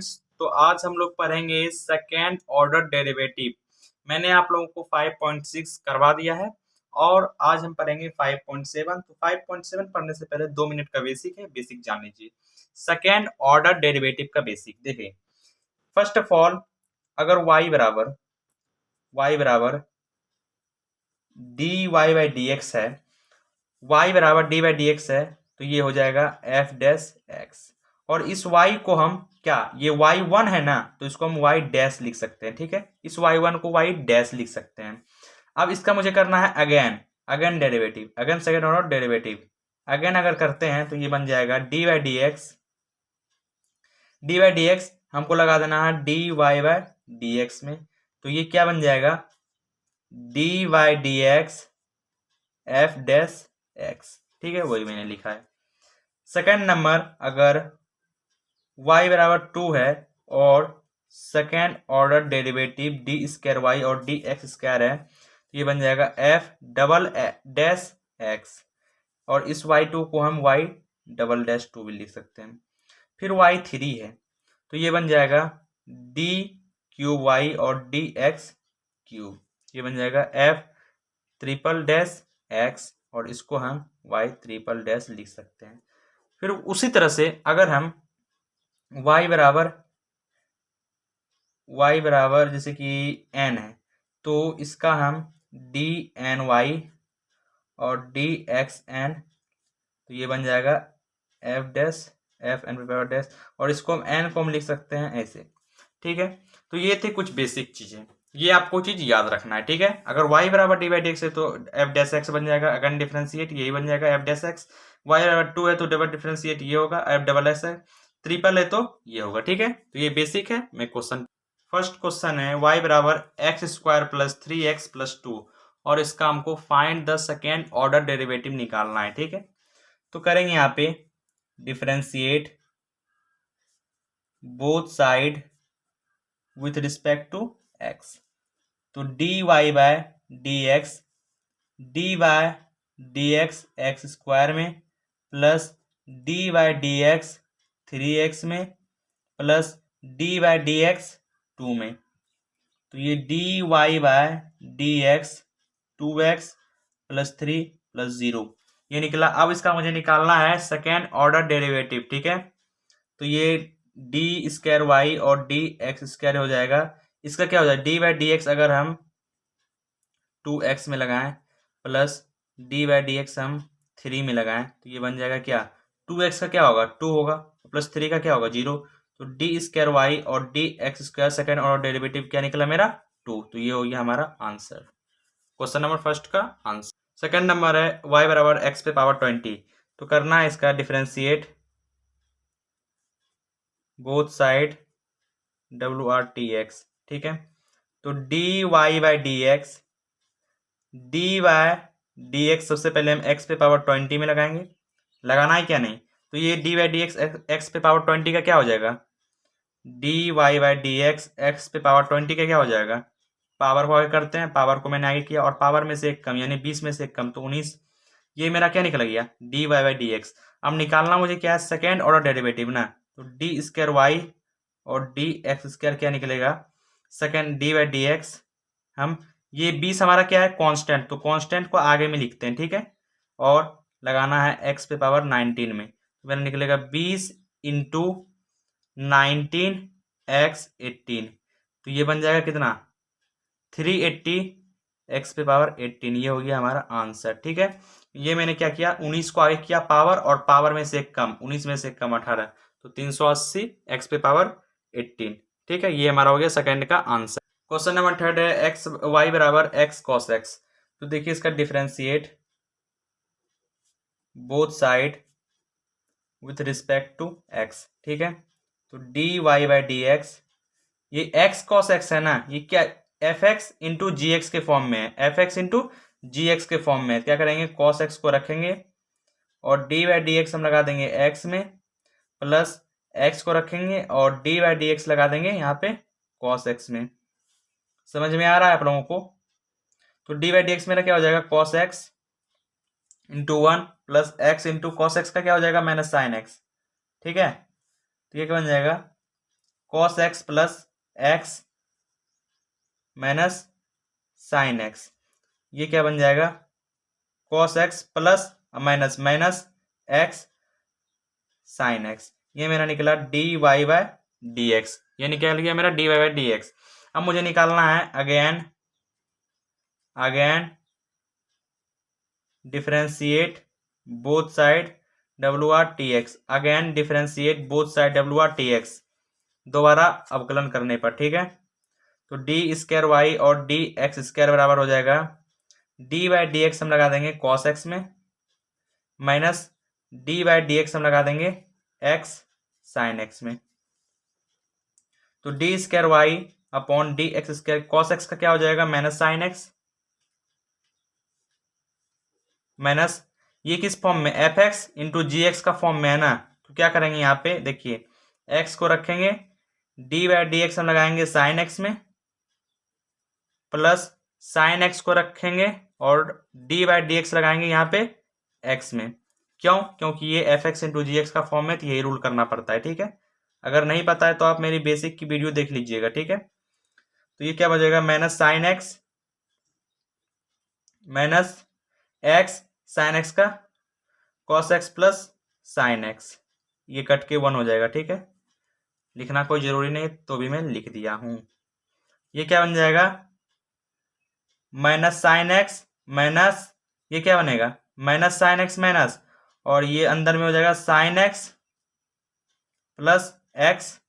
Students, तो आज हम लोग पढ़ेंगे सेकेंड ऑर्डर डेरिवेटिव। मैंने आप लोगों को 5.6 करवा दिया है और आज हम पढ़ेंगे 5.7। तो 5.7 पढ़ने से पहले 2 मिनट का बेसिक है, बेसिक जान लीजिए। सेकेंड ऑर्डर डेरिवेटिव का बेसिक देखिए। फर्स्ट ऑफ ऑल, अगर y बराबर dy बाई डी एक्स है, y बराबर डी बाई डी एक्स है, तो ये हो जाएगा एफ डैश एक्स। और इस y को हम क्या, ये y1 है ना, तो इसको हम y डैश लिख सकते हैं। ठीक है, इस y1 को y डैश लिख सकते हैं। अब इसका मुझे करना है again derivative, again second order derivative. Again अगर करते हैं तो ये बन जाएगा डी बाई डी एक्स हमको लगा देना है D Y by D X में, तो ये क्या बन जाएगा D Y D X F dash X. ठीक है, वही मैंने लिखा है। सेकेंड नंबर, अगर y बराबर 2 है और second order derivative D square Y और डी एक्स स्क्वायर है, तो ये बन जाएगा एफ डबल डैश एक्स। और इस y2 को हम y डबल डैश 2 भी लिख सकते हैं। फिर y3 है, तो ये बन जाएगा डी क्यूब वाई और डी एक्स क्यूब, ये बन जाएगा एफ ट्रिपल डैश एक्स, और इसको हम y ट्रिपल डैश लिख सकते हैं। फिर उसी तरह से अगर हम y बराबर जैसे कि n है, तो इसका हम डी एन वाई और डी एक्स एन, तो ये बन जाएगा F dash F N power dash, और इसको हम एन को हम लिख सकते हैं ऐसे। ठीक है, तो ये थे कुछ बेसिक चीजें, ये आपको चीज याद रखना है। ठीक है, अगर y बराबर डी बाई डी एक्स है तो एफ डैश एक्स बन जाएगा, अगेन डिफरेंशिएट यही बन जाएगा एफ डैश एक्स। y बराबर 2 है तो डबल डिफरेंशिएट ये होगा एफ डबल एक्स है, ट्रिपल है तो ये होगा। ठीक है, तो ये बेसिक है। मैं क्वेश्चन, फर्स्ट क्वेश्चन है y बराबर x square plus 3x plus 2, और इसका हमको find the second order derivative निकालना है। ठीक है, तो करेंगे यहाँ पे differentiate both side with respect to x, तो D Y by d by D x x square में plus d by D x 3x में plus d by D x 2 में, तो ये D Y by D x 2x plus 3 plus 0 ये निकला। अब इसका मुझे निकालना है सेकेंड ऑर्डर डेरिवेटिव। ठीक है, तो ये डी स्क्वायर वाई और डी एक्स स्क्वायर हो जाएगा। इसका क्या हो जाएगा डी बाई डी एक्स अगर हम 2x में लगाएं plus d by D X हम 3 में लगाएं, तो ये बन जाएगा क्या 2x का क्या होगा 2 होगा, प्लस 3 का क्या होगा 0, तो डी स्क्वायर वाई और D x square second order derivative क्या निकला मेरा 2, तो ये हो गया हमारा आंसर, क्वेश्चन नंबर फर्स्ट का आंसर। सेकेंड नंबर है y बराबर एक्स पे पावर 20, तो करना है इसका differentiate both side W R T X. ठीक है, तो D Y by D X सबसे पहले हम x पे पावर 20 में लगाएंगे, लगाना है क्या नहीं, तो ये D by D x X पे पावर 20 का क्या हो जाएगा D Y by D X पे पावर 20 का क्या हो जाएगा, पावर को आगे करते हैं, पावर को मैंने आगे किया और पावर में से एक कम यानी 20 में से एक कम, तो 19, ये मेरा क्या निकल गया D Y by D x. अब निकालना मुझे क्या है सेकेंड ऑर्डर डेरिवेटिव ना, तो डी स्क्वायर वाई और डी एक्स स्क्वायर क्या निकलेगा second D by D X, हम ये 20 हमारा क्या है कांस्टेंट, तो कांस्टेंट को आगे में लिखते हैं। ठीक है, और लगाना है x पे पावर 19 में, तो मेरा निकलेगा 20 इंटू 19 x 18, तो ये बन जाएगा कितना 380 x पे पावर 18, ये हो गया हमारा आंसर। ठीक है, ये मैंने क्या किया 19 को आगे किया पावर और पावर में से एक कम 19 में से एक कम 18, तो 380 x पे पावर 18। ठीक है, ये हमारा हो गया सेकेंड का आंसर। क्वेश्चन नंबर थर्ड है एक्स वाई बराबर एक्स कॉस एक्स, तो देखिए इसका differentiate both side with respect to x. ठीक है, तो D Y by D x, ये एक्स कॉस एक्स है ना, ये क्या F X into G x के फॉर्म में है, F X into G x के फॉर्म में है। क्या करेंगे कॉस एक्स को रखेंगे और डी बाई डी एक्स हम लगा देंगे एक्स में, प्लस एक्स को रखेंगे और डी बाई डी एक्स लगा देंगे यहाँ पे कॉस एक्स में। समझ में आ रहा है आप लोगों को, तो डी बाई डी एक्स मेरा क्या हो जाएगा cos x into 1 plus x into cos x का क्या हो जाएगा माइनस साइन एक्स। ठीक है, तो ये क्या बन जाएगा cos x plus X minus sine x, ये क्या बन जाएगा, cos x plus minus minus x sine x, ये मेरा निकला D Y by D x, ये निकल गया मेरा D Y by D x. अब मुझे निकालना है again differentiate both side W R T X, again differentiate both side W R T X, दोबारा अवकलन करने पर, ठीक है। तो डी स्क्वायर वाई और डी एक्स स्क्वायर बराबर हो जाएगा डी बाई डी एक्स हम लगा देंगे कॉस एक्स में, minus D by D X हम लगा देंगे एक्स साइन एक्स में। तो D square Y upon D x square, cos x का क्या हो जाएगा माइनस साइन एक्स, माइनस ये किस फॉर्म में, F X into G x का फॉर्म में है ना। तो क्या करेंगे यहाँ पे देखिए, एक्स को रखेंगे, डी बाई डी एक्स हम लगाएंगे साइन एक्स में, प्लस साइन एक्स को रखेंगे और डी बाई डी एक्स लगाएंगे यहाँ पे एक्स में। क्यों, क्योंकि ये F X into G x का फॉर्म है, तो यही रूल करना पड़ता है, ठीक है। अगर नहीं पता है तो आप मेरी बेसिक की वीडियो देख लीजिएगा, ठीक है। तो ये क्या बचेगा, minus sine x minus x sine x का cos x plus sine x, ये कट के 1 हो जाएगा, ठीक है। लिखना कोई जरूरी नहीं तो भी मैं लिख दिया हूं। ये क्या बन जाएगा, माइनस साइन एक्स माइनस, ये क्या बनेगा माइनस साइन एक्स माइनस, और ये अंदर में हो जाएगा sine x plus x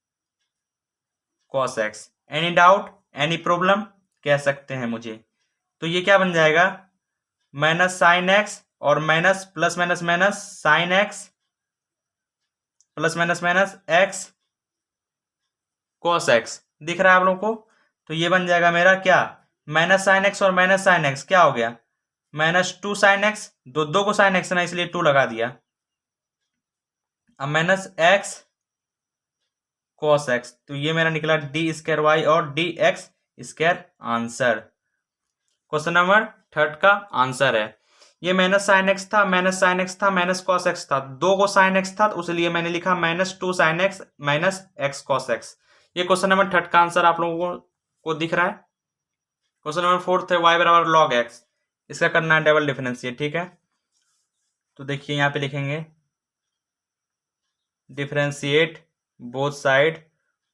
cos x. Any doubt, any problem कह सकते हैं मुझे। तो ये क्या बन जाएगा, माइनस साइन एक्स और minus plus minus minus sine x plus minus minus x cos x, दिख रहा है आप लोगों को। तो ये बन जाएगा मेरा क्या, माइनस साइन एक्स और माइनस साइन एक्स क्या हो गया, माइनस 2 साइन एक्स, दो को साइन एक्स ना इसलिए 2 लगा दिया, अब माइनस एक्स कॉस एक्स। तो ये मेरा निकला डी स्क्वायर वाई और D x square answer. Question number 3 का आंसर है। ये माइनस साइन एक्स था, माइनस साइन एक्स था, माइनस कॉस एक्स था, दो को साइन एक्स था, तो उसलिए मैंने लिखा minus 2 sign x minus x cos x. ये क्वेश्चन नंबर 3 का आंसर आप लोगों को दिख रहा है। क्वेश्चन नंबर 4 है वाई बराबर लॉग एक्स, इसका करना है डबल डिफरेंशिएट, ठीक है। तो देखिए यहाँ पे लिखेंगे differentiate both side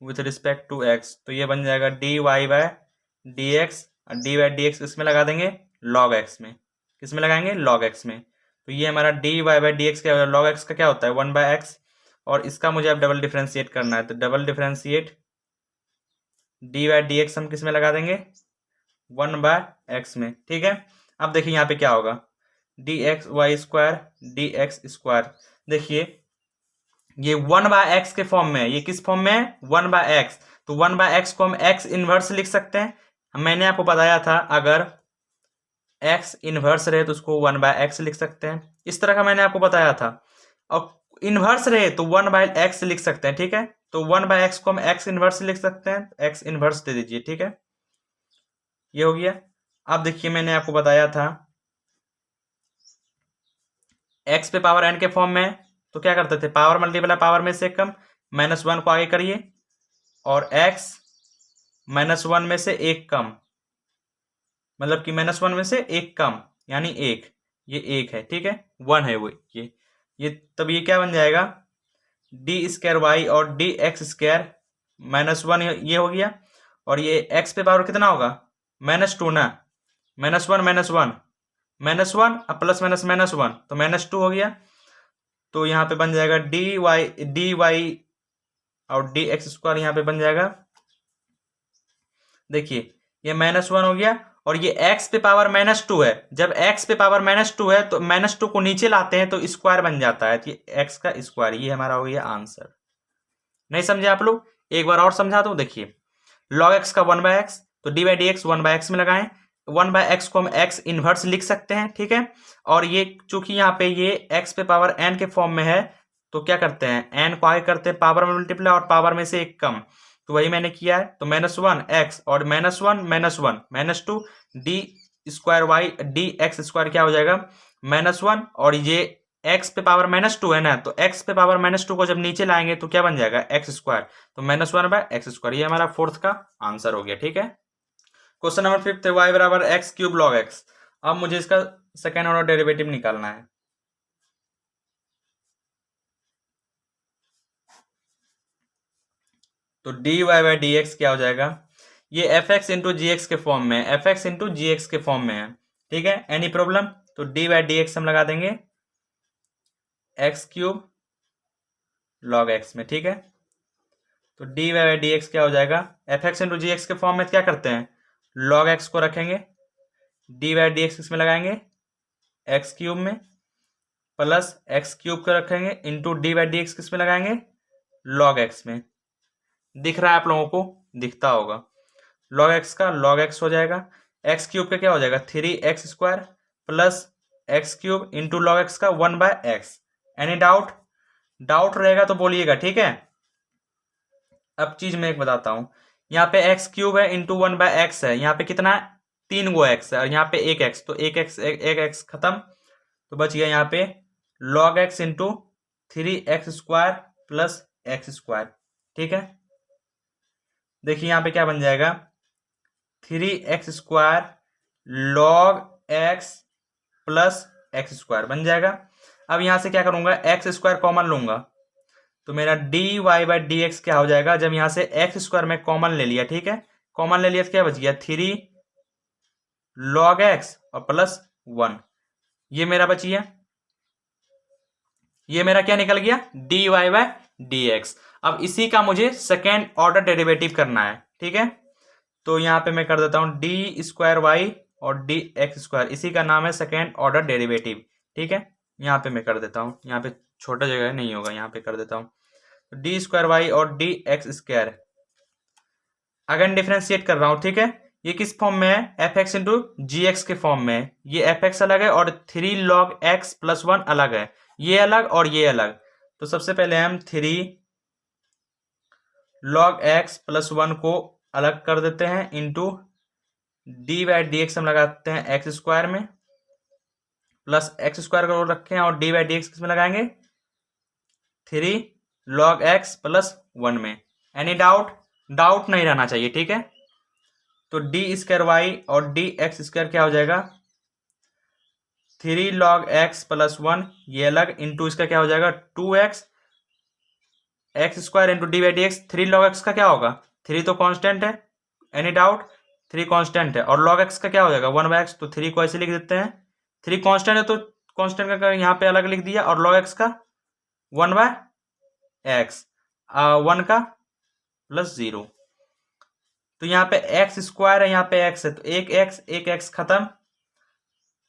with respect to X, तो ये बन जाएगा D Y by D X, D by D x इसमें लगा देंगे लॉग एक्स में, किसमें लगाएंगे लॉग एक्स में। तो ये हमारा D Y by D x क्या, लॉग एक्स का क्या होता है 1 बाय एक्स, और इसका मुझे अब डबल डिफरेंशिएट करना है। तो double differentiate D by D X हम किस में लगा देंगे 1 बाय एक्स में, ठीक है। अब देखिए यहाँ पे क्या होगा, D X Y square D x square, देखिए ये 1 बाय एक्स के फॉर्म में है, ये किस फॉर्म में है 1 बाय एक्स, तो 1 बाय एक्स को हम एक्स इनवर्स लिख सकते हैं। मैंने आपको बताया था अगर एक्स इनवर्स रहे तो उसको 1 बाय एक्स लिख सकते हैं, इस तरह का मैंने आपको बताया था। और इनवर्स रहे तो 1 बाय एक्स लिख सकते हैं, ठीक है। तो 1 बाय एक्स को हम एक्स इनवर्स लिख सकते हैं, एक्स इनवर्स दे दीजिए, ठीक है। ये हो गया। अब देखिए मैंने आपको बताया था एक्स पे पावर एन के फॉर्म में, तो क्या करते थे पावर मल्टीप्लाई पावर में से कम, -1 को आगे करिए और एक्स -1 में से 1 कम, मतलब कि -1 में से 1 कम यानी 1, ये 1 है, ठीक है, 1 है वो ये तब ये क्या बन जाएगा डी स्क्वायर वाई और डी एक्स स्क्वायर -1 ये हो गया, और ये एक्स पे पावर कितना होगा -2 ना, -1 अब प्लस माइनस -1 तो -2 हो गया। तो यहाँ पे बन जाएगा डी वाई और डी एक्स स्क्वायर यहाँ पे बन जाएगा, देखिए ये -1 हो गया, और ये x पे पावर -2 है, जब x पे पावर -2 है तो -2 को नीचे लाते हैं तो स्क्वायर बन जाता है, तो ये x का स्क्वायर, ये हमारा हो गया आंसर। नहीं समझे आप लोग, एक बार और समझा दो, देखिए log x का 1 बाय एक्स, तो D by D X 1 by X में लगाएं, 1 बाय एक्स को हम x इनवर्स लिख सकते हैं, ठीक है। और ये चूंकि यहाँ पे ये x पे पावर n के फॉर्म में है, तो क्या करते हैं n को आगे करते हैं पावर में मल्टीप्लाई और पावर में से 1 कम, तो वही मैंने किया है। तो -1 x और -1 -2 D square Y D x square क्या हो जाएगा -1, और ये एक्स पे पावर -2 है ना, तो एक्स पे पावर -2 को जब नीचे लाएंगे तो क्या बन जाएगा, एक्स स्क्वायर, तो -1/x²। ये हमारा फोर्थ का आंसर हो गया। ठीक है, क्वेश्चन नंबर 5 y बराबर x³ log x। अब मुझे इसका सेकेंड ऑर्डर डेरिवेटिव निकालना है। तो dy/dx क्या हो जाएगा, ये fx इंटू जी एक्स के फॉर्म में है, fx इंटू जी एक्स के फॉर्म में है। ठीक है, एनी प्रॉब्लम, तो dy/dx हम लगा देंगे x³ log x में। ठीक है, तो dy/dx क्या हो जाएगा, fx इंटू जी एक्स के फॉर्म में क्या करते हैं, log x को रखेंगे, dy/dx इसमें लगाएंगे x³ में, प्लस x³ को रखेंगे इंटू dy/dx किस में लगाएंगे, log x में। दिख रहा है आप लोगों को, दिखता होगा, log x का log x हो जाएगा, x³ का क्या हो जाएगा 3x² plus x³ into log x का 1/x। एनी डाउट, डाउट रहेगा तो बोलिएगा। ठीक है, अब चीज मैं एक बताता हूं, यहाँ पे x³ है इंटू 1/x है, यहाँ पे कितना है 3 गो x है, और यहाँ पे एक x, तो एक x खत्म, तो बच गया यहाँ पे log x into 3x² plus x²। ठीक है, देखिए यहाँ पे क्या बन जाएगा 3x² log x plus x² बन जाएगा। अब यहां से क्या करूंगा, x² कॉमन लूंगा, तो मेरा dy/dx क्या हो जाएगा, जब यहां से x² में कॉमन ले लिया, ठीक है, कॉमन ले लिया तो क्या बच गया 3 log x और प्लस 1, ये मेरा बची है, ये मेरा क्या निकल गया dy/dx। अब इसी का मुझे सेकेंड ऑर्डर डेरिवेटिव करना है। ठीक है, तो यहां पे मैं कर देता हूं d² और dx², इसी का नाम है सेकेंड ऑर्डर डेरिवेटिव। ठीक है, यहां पे मैं कर देता हूं, यहाँ पे छोटा जगह नहीं होगा, यहाँ पे कर देता हूं, तो d² और dx²। अगेन डिफरेंशिएट कर रहा हूं। ठीक है, ये किस फॉर्म में है, fx इंटू जी एक्स के फॉर्म में है, ये fx अलग है और 3 log x प्लस 1 अलग है, ये अलग और ये अलग। तो सबसे पहले हम 3 log x प्लस 1 को अलग कर देते हैं, इंटू dy/dx हम लगाते हैं x² में, प्लस x² को रखें और dy/dx किस में लगाएंगे 3 log x प्लस 1 में। एनी डाउट, डाउट नहीं रहना चाहिए। ठीक है, तो d² और dx² क्या हो जाएगा 3 log x प्लस 1, ये अलग, इंटू इसका क्या हो जाएगा 2x x² into dy/dx। 3 log x का क्या होगा, 3 तो कांस्टेंट है, एनी डाउट, 3 कांस्टेंट है, और log x का क्या हो जाएगा 1/x, तो 3 को ऐसे लिख देते हैं, 3 कांस्टेंट है तो कांस्टेंट का यहाँ पे अलग लिख दिया, और log x का 1/x, 1 का प्लस 0, तो यहाँ पे x² है, यहाँ पे x है, तो एक x खत्म,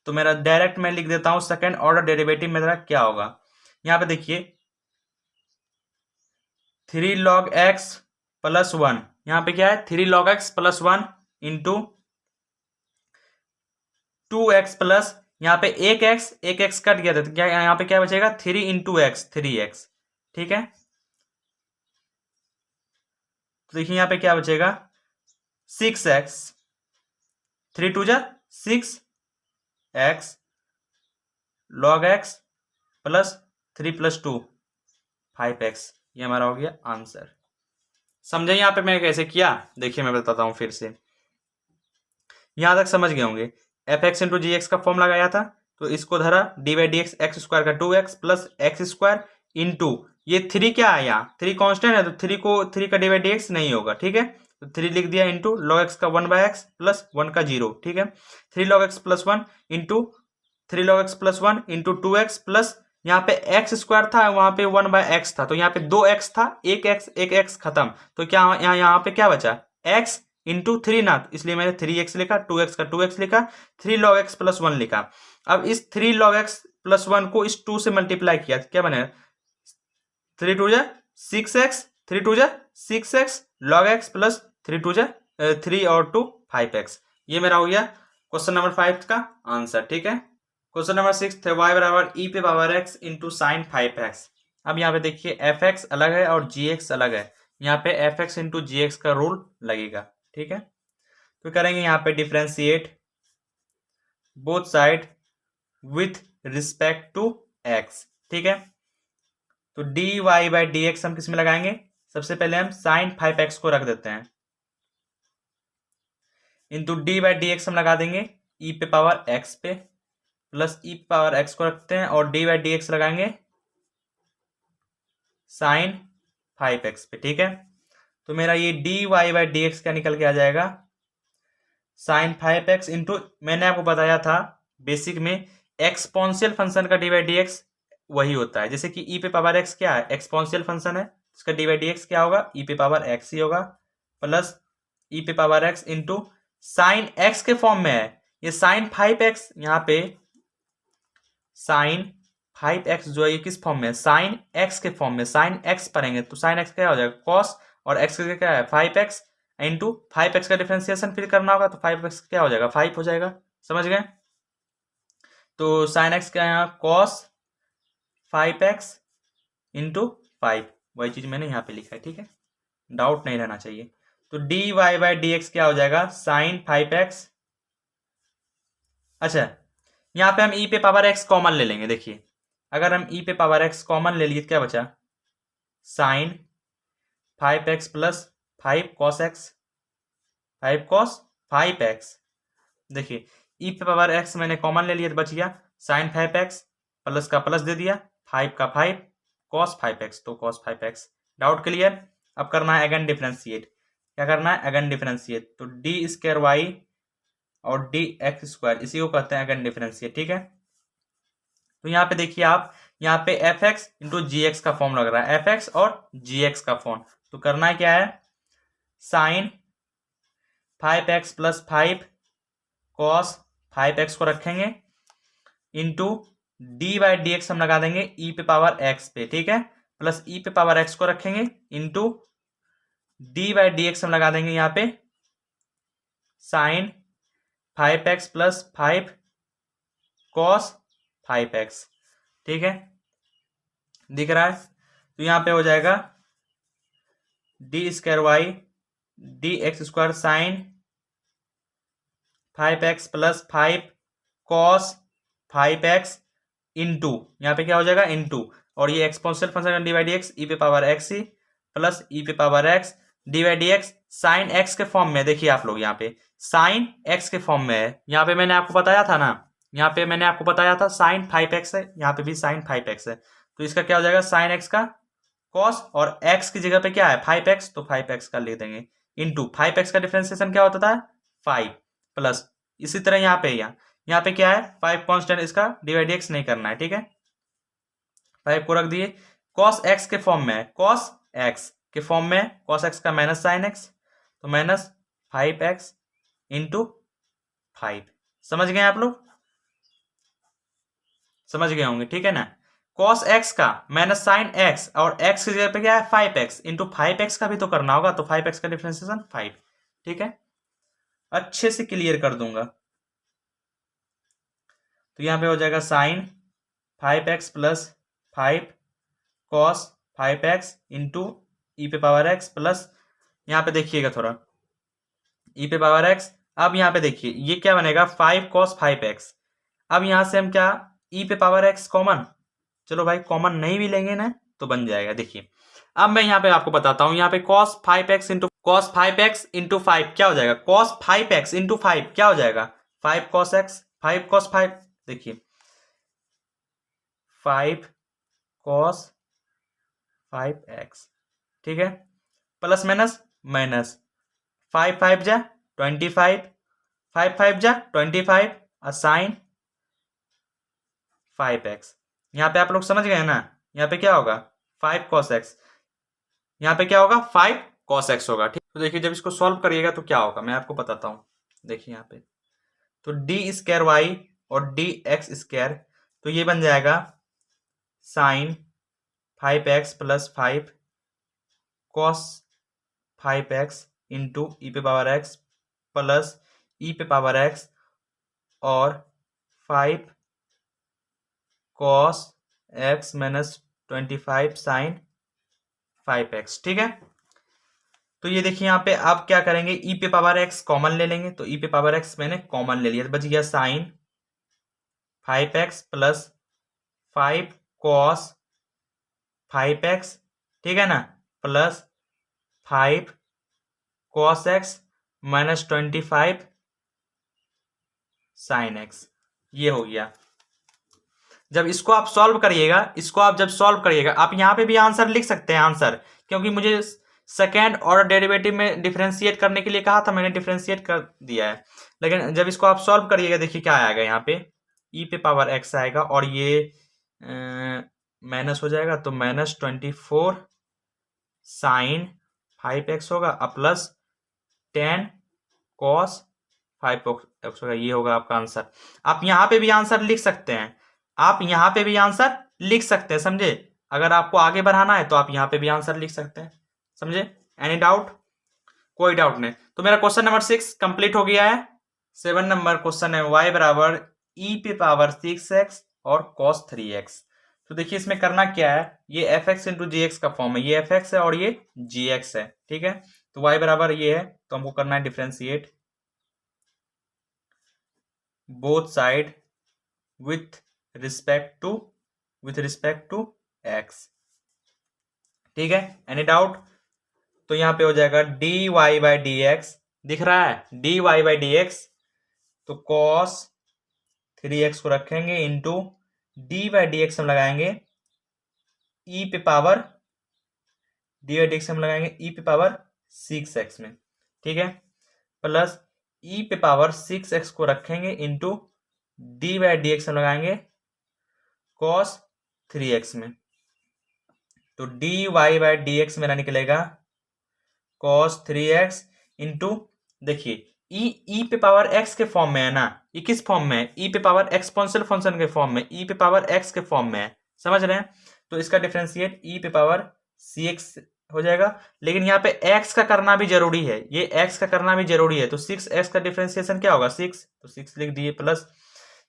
तो मेरा डायरेक्ट मैं लिख देता हूं सेकेंड ऑर्डर डेरिवेटिव मेरा क्या होगा। यहाँ पे देखिए 3 log x प्लस 1, यहाँ पे क्या है 3 log x plus 1 into 2x plus, यहाँ पे एक x कट गया था, तो क्या यहाँ पे क्या बचेगा 3 इंटू x, 3x। ठीक है, तो देखिए यहाँ पे क्या बचेगा 6x, 3 2 6x log x plus 3 plus 2 5x, ये हमारा हो गया आंसर। समझे यहाँ पे मैं कैसे किया, देखिए मैं बताता हूं फिर से, यहां तक समझ गए होंगे। fx इंटू जी एक्स का फॉर्म लगाया था, तो इसको धरा dy/dx x² का 2x प्लस x² इंटू ये 3 क्या है, यहाँ 3 कांस्टेंट है, तो 3 को 3 का dy/dx नहीं होगा। ठीक है, तो 3 लिख दिया इंटू log x का 1/x प्लस 1 का 0। ठीक है, 3 log x plus 1 into 3 log x plus 1 into 2x plus, यहाँ पे x² था, वहां पे 1/x था, तो यहाँ पे 2x था, एक x खत्म, तो क्या यहाँ पे क्या बचा x इंटू 3 ना, इसलिए मैंने 3x लिखा, 2x का 2x लिखा, 3 log x प्लस 1 लिखा। अब इस 3 log x प्लस 1 को इस 2 से मल्टीप्लाई किया, क्या बने 3 2 6x, 3 2 6x log x plus 3 2 3 और 2 5x, ये मेरा हो गया क्वेश्चन नंबर 5 का आंसर। ठीक है, क्वेश्चन नंबर 6 थे y बराबर e पे power x into sine 5x। अब यहाँ पे देखिए fx अलग है और gx अलग है, यहाँ पे fx इंटू gx का रूल लगेगा। ठीक है, तो करेंगे यहाँ पे differentiate both side with respect to x, ठीक है। तो D Y by D X हम किस में लगाएंगे, सबसे पहले हम साइन 5x को रख देते हैं, into D by D X हम लगा देंगे ई पे पावर एक्स पे, प्लस ई पे पावर एक्स को रखते हैं और डी बाई डी एक्स लगाएंगे साइन 5x पे, ठीक है। तो मेरा ये D Y by D x क्या निकल के आ जाएगा, साइन 5x इंटू, मैंने आपको बताया था बेसिक में एक्सपोनेंशियल फंक्शन का डी बाई डी एक्स वही होता है, जैसे कि ई पे पावर एक्स क्या है, एक्सपोनेंशियल फंक्शन है, इसका डी बाई डी एक्स क्या होगा, ई पे पावर एक्स ही होगा, प्लस ई पे power x into sine X के फॉर्म में है, ये साइन 5x, यहाँ पे साइन 5x जो है ये किस फॉर्म में है, साइन एक्स के फॉर्म में, साइन एक्स पढ़ेंगे तो साइन एक्स क्या हो जाएगा कॉस, और एक्स का क्या है 5x इंटू 5x का डिफरेंशिएशन फिर करना होगा तो 5x क्या हो जाएगा 5 हो जाएगा, समझ गए। तो साइन एक्स क्या है यहाँ कॉस 5x इंटू 5, वही चीज मैंने यहाँ पे लिखा है, ठीक है, डाउट नहीं रहना चाहिए। तो D Y by D x क्या हो जाएगा साइन 5x, अच्छा यहाँ पे हम ई पे पावर एक्स कॉमन ले लेंगे, देखिए अगर हम ई पे पावर एक्स कॉमन ले लिए तो क्या बचा, sine 5x plus 5 cos X, 5 cos 5x, देखिए ई पे पावर एक्स मैंने कॉमन ले लिया तो बच गया साइन 5x, प्लस का प्लस दे दिया 5 का 5 कॉस 5x, तो कॉस 5x। Doubt clear. अब करना है अगेन डिफरेंशिएट, क्या करना है अगेन डिफरेंशिएट, तो डी स्क्वायर वाई और डी एक्स स्क्वायर इसी को कहते हैं अगेन डिफरेंशिएट, ठीक है। तो यहाँ पे देखिए आप, यहाँ पे F X into G x का फॉर्म लग रहा है, एफ एक्स और जी एक्स का फॉर्म, तो करना है क्या है sign 5x plus 5 cos 5x को रखेंगे into D by D X हम लगा देंगे ई पे पावर एक्स पे, ठीक है, प्लस ई पे पावर एक्स को रखेंगे into D by D X हम लगा देंगे यहाँ पे sign 5x plus 5 cos 5x, ठीक है, दिख रहा है। तो यहाँ पे हो जाएगा D square Y D x square sine 5x plus 5 cos 5x into, यहाँ पे क्या हो जाएगा इंटू, और ये एक्सपोनेंशियल फंक्शन का डी बाई डी एक्स ई पे पावर एक्स ही प्लस ई पे power X D by D x sine X के फॉर्म में, देखिए आप लोग यहाँ पे साइन एक्स के फॉर्म में है, यहाँ पे मैंने आपको बताया था ना, यहाँ पे मैंने आपको बताया था साइन 5x है, यहाँ पे भी साइन 5x है, तो इसका क्या हो जाएगा साइन एक्स का कॉस, और x की जगह पे क्या है 5x, तो 5x का लिख देंगे इंटू 5x का डिफरेंशिएशन क्या होता था 5, प्लस इसी तरह यहाँ पे क्या है 5 कांस्टेंट, इसका डिवाइड एक्स नहीं करना है, ठीक है, 5 को रख दिए, कॉस एक्स के फॉर्म में है, कॉस एक्स के फॉर्म में, कॉस एक्स का माइनस साइन एक्स, तो माइनस 5x इंटू 5, समझ गए आप लोग, समझ गए होंगे, ठीक है ना। कॉस एक्स का माइनस साइन एक्स और एक्स की जगह पे क्या है 5x इंटू 5x का भी तो करना होगा, तो 5x का डिफरेंशिएशन 5, ठीक है, अच्छे से क्लियर कर दूंगा। तो यहाँ पे हो जाएगा sine 5x plus 5 cos 5x into e पे पावर एक्स, प्लस यहाँ पे देखिएगा थोड़ा ई पे पावर एक्स, अब यहाँ पे देखिए ये क्या बनेगा 5 कॉस 5x, अब यहाँ से हम क्या ई पे पावर एक्स कॉमन, चलो भाई कॉमन नहीं भी लेंगे ना तो बन जाएगा, देखिए अब मैं यहाँ पे आपको बताता हूँ, यहाँ पे cos 5x इंटू 5 क्या हो जाएगा, cos 5x इंटू 5 क्या हो जाएगा 5 cos x, 5 cos 5, देखिए 5 cos 5x, ठीक है, प्लस माइनस माइनस 5 5 जा 25, 5 5 जा 25 और साइन 5x, यहाँ पे आप लोग समझ गए ना, यहाँ पे क्या होगा 5 cos x, यहाँ पे क्या होगा 5 cos x होगा, ठीक। तो देखिए जब इसको सॉल्व करिएगा तो क्या होगा मैं आपको बताता हूँ, देखिए यहाँ पे तो डी स्क्वायर वाई और डी एक्स स्क्वायर, तो ये बन जाएगा sine 5x plus 5 cos 5x into e पे पावर x प्लस ई पे पावर x और 5 cos x minus 25 sign 5x, ठीक है। तो ये देखिए यहाँ पे आप क्या करेंगे ई पे पावर x कॉमन ले लेंगे, तो ई पे पावर x मैंने कॉमन ले लिया तो बच गया sign 5x plus 5 cos 5x, ठीक है ना, plus 5 cos x minus 25 sin x। ये हो गया। जब इसको आप सॉल्व करिएगा, इसको आप जब सॉल्व करिएगा, आप यहाँ पे भी आंसर लिख सकते हैं आंसर, क्योंकि मुझे सेकेंड ऑर्डर डेरिवेटिव में डिफरेंशिएट करने के लिए कहा था, मैंने डिफरेंशिएट कर दिया है। लेकिन जब इसको आप सॉल्व करिएगा, देखिए क्या आएगा यहाँ पे, ई पे पावर एक्स आएगा और ये माइनस हो जाएगा, तो माइनस 24 साइन 5x होगा प्लस 10 कॉस 5x होगा। ये होगा आपका आंसर। आप यहाँ पे भी आंसर लिख सकते हैं, आप यहाँ पे भी आंसर लिख सकते हैं, समझे। अगर आपको आगे बढ़ाना है तो आप यहाँ पे भी आंसर लिख सकते हैं, समझे। Any doubt? कोई डाउट नहीं। तो मेरा क्वेश्चन नंबर 6 कंप्लीट हो गया है। 7 नंबर क्वेश्चन है y बराबर e पे पावर 6x और cos 3x। तो देखिए इसमें करना क्या है, ये fx इंटू जी एक्स का फॉर्म है, ये fx है और ये gx है, ठीक है। तो y बराबर ये है, तो हमको करना है differentiate both side with respect to x, ठीक है। Any doubt? तो यहाँ पे हो जाएगा dy बाई डी एक्स, दिख रहा है dy बाई डी एक्स, तो cos 3x को रखेंगे into D by D X हम लगाएंगे ई पे power, D by D X हम लगाएंगे ई पे पावर 6x में, ठीक है, प्लस ई पे पावर 6x को रखेंगे into D by D X हम लगाएंगे cos 3x में। तो dy बाई डी एक्स मेरा निकलेगा cos 3x इंटू, देखिए ई पे पावर x के फॉर्म में है ना, ये किस फॉर्म में है, ई पे पावर एक्सपोनेंशियल फंक्शन के फॉर्म में, ई पे पावर x के फॉर्म में है, समझ रहे हैं। तो इसका डिफरेंशिएट ई पे पावर cx हो जाएगा। लेकिन यहाँ पे x का करना भी जरूरी है, ये x का करना भी जरूरी है। तो 6x का डिफरेंशिएशन क्या होगा 6, तो 6 लिख दिए, प्लस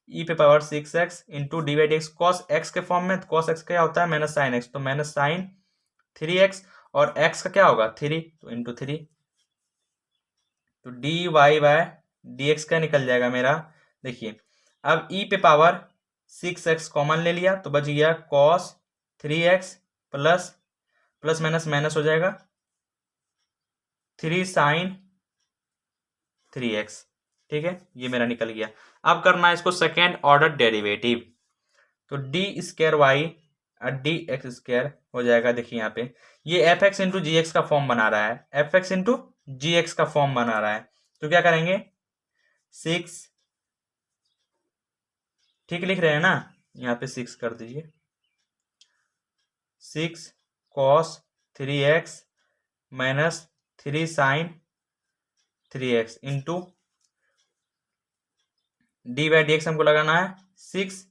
ई पे power 6x into D by D x cos x के फॉर्म में, तो कॉस एक्स क्या होता है माइनस साइन एक्स, तो माइनस साइन 3x और x का क्या होगा 3, तो इंटू 3, तो D Y by D x का निकल जाएगा मेरा। देखिए अब e पे पावर 6x कॉमन ले लिया, तो बच गया cos 3x plus plus minus minus हो जाएगा 3 साइन 3x, ठीक है, ये मेरा निकल गया। अब करना है इसको सेकेंड ऑर्डर डेरिवेटिव, तो D square Y D x square हो जाएगा। देखिए यहाँ पे ये F X into G x का फॉर्म बना रहा है, F X into G x का फॉर्म बना रहा है, तो क्या करेंगे 6, ठीक लिख रहे हैं ना, यहाँ पे 6 कर दीजिए, 6 cos 3x minus 3 sine 3x into D by D X हमको लगाना है 6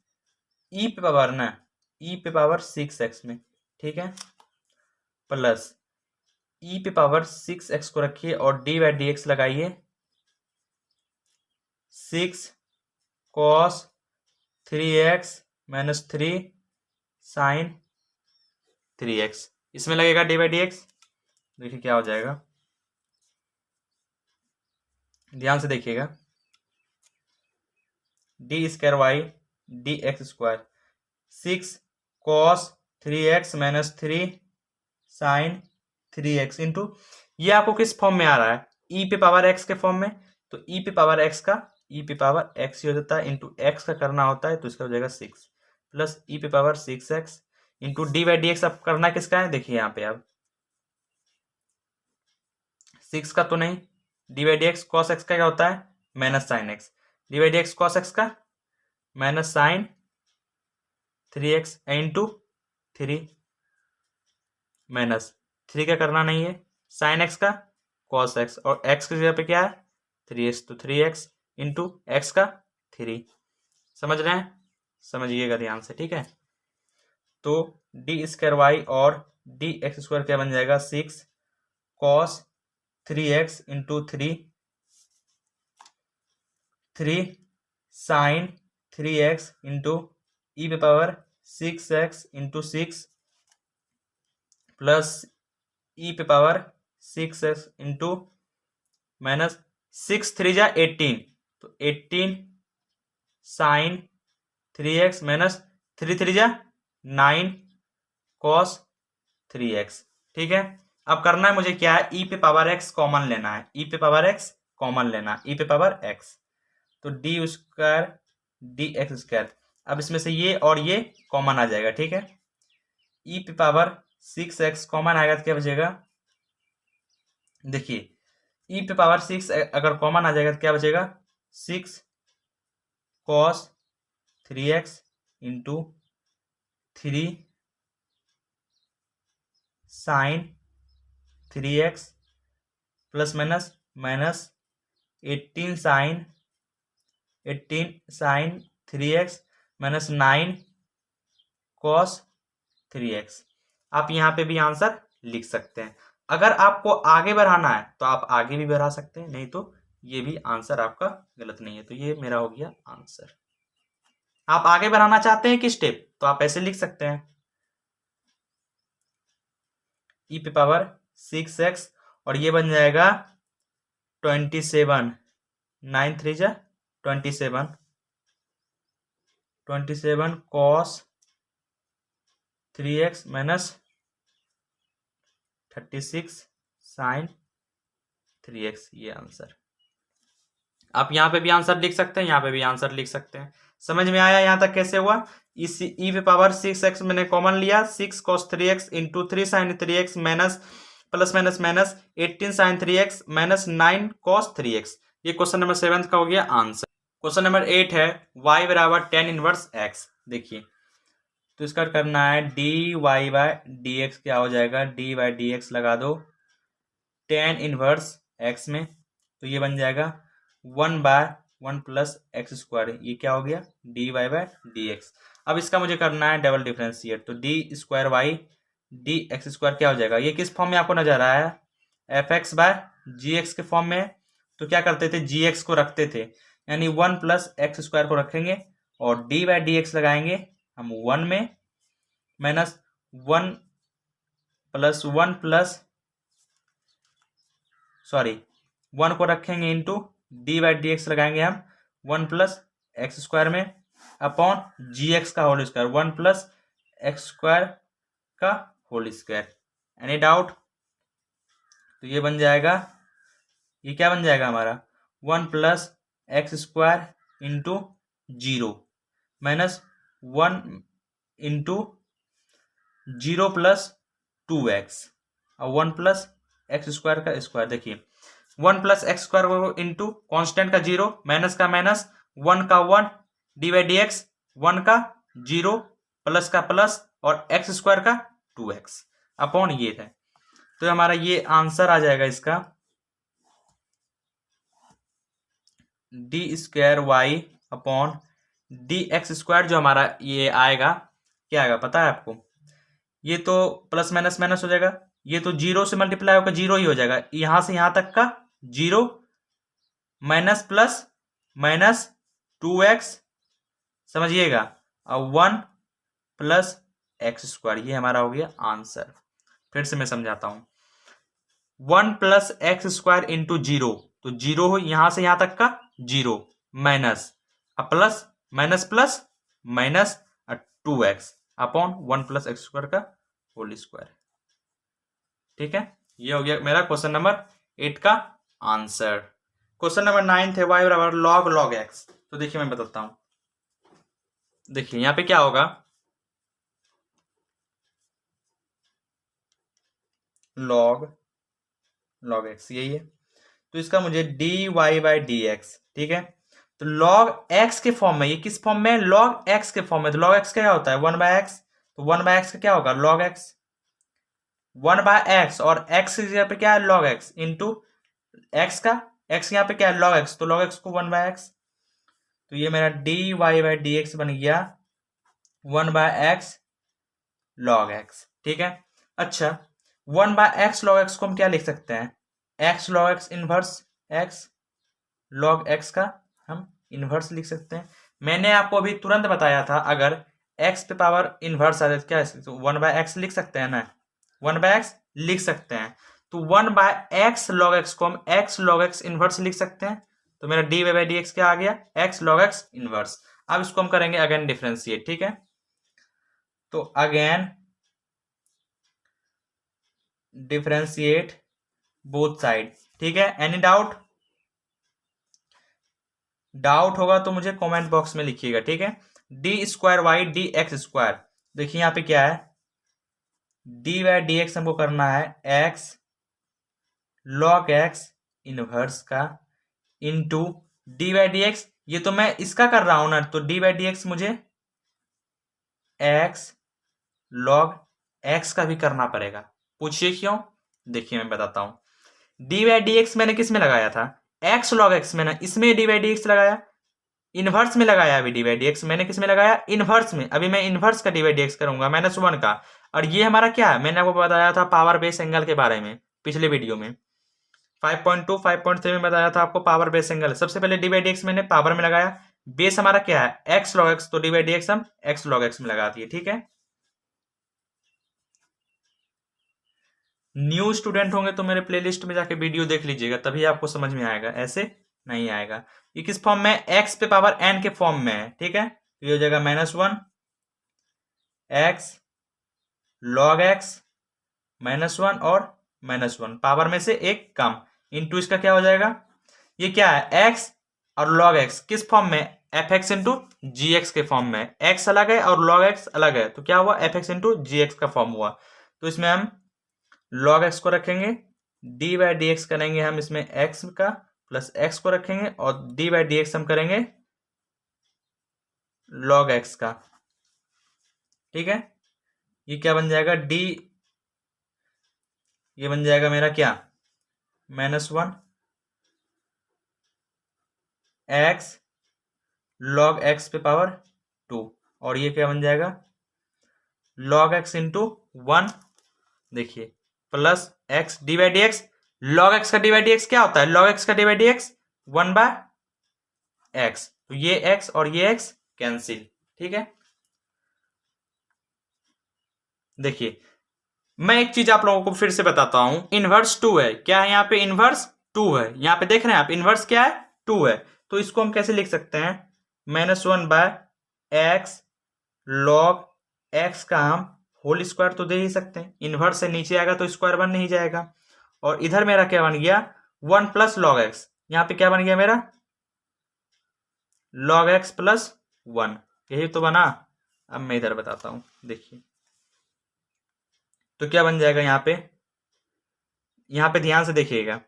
ई पे पावर ना, ई पे पावर 6x में, ठीक है, प्लस ई पे पावर 6x को रखिए और डी बाई डी एक्स लगाइए 6 cos 3x minus 3 sine 3x, इसमें लगेगा डी बाई डी एक्स। देखिए क्या हो जाएगा, ध्यान से देखिएगा, D square Y D x square 6 cos 3x minus 3 sine 3x into, ये आपको किस फॉर्म में आ रहा है e पे पावर x के फॉर्म में, तो e पे पावर x का e पे पावर x ही हो जाता है, इंटू x का करना होता है, तो इसका हो जाएगा 6 प्लस e पे power 6x into D by D x. अब करना किसका है, देखिए यहाँ पे अब 6 का तो नहीं, d by D x cos x का क्या होता है minus sine x, D by D x cos x का minus sine 3x into 3 minus 3 का करना नहीं है, साइन एक्स का कॉस एक्स, और x की जगह पे क्या है 3x, तो 3x इंटू एक्स का 3, समझ रहे हैं, समझिएगा ध्यान से, ठीक है। तो डी स्क्वायर वाई और डी एक्स स्क्वायर क्या बन जाएगा 6 cos 3x into 3 sine 3x into e पे power 6x into 6 plus E पे पावर 6x इंटू माइनस 6 3 जा 18, तो 18 साइन 3x माइनस 3 3 जा 9 cos 3x। ठीक है, अब करना है मुझे क्या है, e पे पावर x कॉमन लेना है, e पे पावर x कॉमन लेना है, e पे पावर x, तो D square D x square. अब इसमें से ये और ये कॉमन आ जाएगा। ठीक है, e पे पावर 6x कॉमन आएगा तो क्या बचेगा, देखिए e पे पावर 6 अगर कॉमन आ जाएगा तो क्या बचेगा, 6 cos 3x into 3 sine 3x plus minus minus 18 sine 3x minus 9 cos 3x। आप यहाँ पे भी आंसर लिख सकते हैं। अगर आपको आगे बढ़ाना है तो आप आगे भी बढ़ा सकते हैं, नहीं तो ये भी आंसर आपका गलत नहीं है। तो ये मेरा हो गया आंसर। आप आगे बढ़ाना चाहते हैं कि स्टेप, तो आप ऐसे लिख सकते हैं, e पे पावर 6x और ये बन जाएगा 27, 9 3 जा 27 cos 3x minus 36 sign 3x, ये आंसर। आप यहाँ पे भी आंसर लिख सकते हैं, यहाँ पे भी आंसर लिख सकते हैं। समझ में आया यहाँ तक कैसे हुआ। इस e पे पावर 6x मैंने कॉमन लिया, 6 cos 3x into 3 sine 3x minus plus minus minus 18 sine 3x minus 9 cos 3x। ये क्वेश्चन नंबर 7 का हो गया आंसर। क्वेश्चन नंबर 8 है y बराबर tan इनवर्स x। देखिए तो इसका करना है D Y by D x, क्या हो जाएगा, डी वाई डी एक्स लगा दो tan इनवर्स x में, तो ये बन जाएगा 1/1 प्लस एक्स स्क्वायर। ये क्या हो गया, D Y by D x. अब इसका मुझे करना है डबल डिफरेंशिएट, तो D square Y D x square क्या हो जाएगा, ये किस फॉर्म में आपको नजर आया है, एफ एक्स बाय जी एक्स के फॉर्म में। तो क्या करते थे, जी एक्स को रखते थे, यानी 1 प्लस एक्स स्क्वायर को रखेंगे और डी बाई डी एक्स लगाएंगे हम 1 में, माइनस 1 को रखेंगे into D by D x लगाएंगे हम 1 प्लस एक्स स्क्वायर में अपॉन जी एक्स का whole square, 1 plus x square का होल स्क्वायर। एनी डाउट, तो ये बन जाएगा, ये क्या बन जाएगा हमारा 1 plus x square into 0 minus 1 into 0 plus 2x और 1 प्लस एक्स स्क्वायर का स्क्वायर। देखिए 1 प्लस एक्स स्क्वायर को इंटू कॉन्स्टेंट का 0 माइनस का माइनस 1 का 1 डी बाई डी एक्स 1 का 0 प्लस का प्लस और एक्स स्क्वायर का 2x अपॉन ये है। तो हमारा ये आंसर आ जाएगा इसका d square Y upon D x square. जो हमारा ये आएगा क्या आएगा पता है आपको, ये तो प्लस माइनस माइनस हो जाएगा, ये तो 0 से मल्टीप्लाई होकर 0 ही हो जाएगा, यहां से यहां तक का 0 माइनस प्लस माइनस 2x समझिएगा और 1 प्लस एक्स स्क्वायर, ये हमारा हो गया आंसर। फिर से मैं समझाता हूं, 1 प्लस एक्स स्क्वायर इंटू 0, तो 0 हो यहां से यहां तक का 0 minus plus minus plus minus 2x upon 1 plus x square का होल स्क्वायर। ठीक है, ये हो गया मेरा क्वेश्चन नंबर 8 का आंसर। क्वेश्चन नंबर 9 है y बराबर log log x। तो देखिए मैं बताता हूं, देखिए यहां पे क्या होगा, log log x यही है, तो इसका मुझे d Y by D x. ठीक है, तो log x के फॉर्म में, ये किस फॉर्म में, log x के फॉर्म में। तो log x क्या होता है 1 बाय एक्स, तो 1 बाय एक्स का क्या होगा log x, 1 बाय एक्स और x की जगह पे क्या है log x इंटू x का x यहाँ पे क्या है log x, तो log x को 1 बाय एक्स, तो ये मेरा D Y by D x बन गया 1 बाय एक्स log x। ठीक है, अच्छा 1 बाय एक्स log x को हम क्या लिख सकते हैं, x log x inverse x log x का हम इनवर्स लिख सकते हैं। मैंने आपको अभी तुरंत बताया था, अगर x पे पावर इनवर्स आ जाए तो क्या है, तो 1 बाय एक्स लिख सकते हैं ना, 1 बाय एक्स लिख सकते हैं। तो 1 बाय एक्स log x को हम x log x इनवर्स लिख सकते हैं। तो मेरा डी बाई डी एक्स क्या आ गया, x log x इनवर्स। अब इसको हम करेंगे अगेन डिफरेंशिएट। ठीक है, तो अगेन डिफरेंशिएट बोथ साइड। ठीक है, एनी डाउट? डाउट होगा तो मुझे कमेंट बॉक्स में लिखिएगा। ठीक है, d square Y D x square, देखिए यहाँ पे क्या है, डी वाई डी एक्स हमको करना है एक्स लॉग एक्स इनवर्स का into d Y D x, ये तो मैं इसका कर रहा हूं ना, तो डी वाई डी एक्स मुझे एक्स लॉग एक्स का भी करना पड़ेगा। पूछिए क्यों, देखिए मैं बताता हूं। डी वाई डी एक्स मैंने किस में लगाया था, एक्स लॉग एक्स में ना, इसमें डी वाई डी एक्स लगाया, इनवर्स में लगाया। अभी डी वाई डी एक्स मैंने किस में लगाया, इनवर्स में। अभी मैं इनवर्स का डी वाई डी एक्स करूंगा -1 का। और ये हमारा क्या है, मैंने आपको बताया था पावर बेस एंगल के बारे में पिछले वीडियो में, 5.2 5.3 में बताया था आपको पावर बेस एंगल। सबसे पहले डी वाई डी एक्स मैंने पावर में लगाया, बेस हमारा क्या है एक्स लॉग एक्स, तो डी वाई डी एक्स हम एक्स लॉग एक्स में लगा दिए। ठीक है, न्यू स्टूडेंट होंगे तो मेरे प्लेलिस्ट में जाके वीडियो देख लीजिएगा, तभी आपको समझ में आएगा, ऐसे नहीं आएगा। ये किस फॉर्म में, एक्स पे पावर एन के फॉर्म में है। ठीक है, तो ये हो जाएगा -1 एक्स लॉग एक्स -1 और -1, पावर में से एक कम, इंटू इसका क्या हो जाएगा, ये क्या है एक्स और लॉग एक्स किस फॉर्म में, F X into G x के फॉर्म में। एक्स अलग है और लॉग एक्स अलग है, तो क्या हुआ F X into G x का फॉर्म हुआ। तो इसमें हम लॉग एक्स को रखेंगे, डी बाई डी एक्स करेंगे हम इसमें एक्स का, प्लस एक्स को रखेंगे और डी बाई डी एक्स हम करेंगे लॉग एक्स का। ठीक है, ये क्या बन जाएगा, डी, ये बन जाएगा मेरा क्या -1 एक्स लॉग एक्स पे पावर 2, और ये क्या बन जाएगा लॉग एक्स इंटू 1, देखिए plus x D by D x. Log x का डी बाई डी एक्स क्या होता है, लॉग एक्स का D by D x 1/x, तो ये x और ये x कैंसिल। ठीक है, देखिए मैं एक चीज आप लोगों को फिर से बताता हूं, इनवर्स 2 है, क्या है यहाँ पे इनवर्स 2 है, यहाँ पे देख रहे हैं आप इनवर्स क्या है 2 है। तो इसको हम कैसे लिख सकते हैं, -1/x लॉग x का हम होल स्क्वायर तो दे ही सकते हैं, इनवर्स से नीचे आएगा तो स्क्वायर बन नहीं जाएगा। और इधर मेरा क्या बन गया 1 प्लस लॉग एक्स, यहाँ पे क्या बन गया मेरा log x प्लस 1, यही तो बना। अब मैं इधर बताता हूं, देखिए तो क्या बन जाएगा यहाँ पे ध्यान से देखिएगा,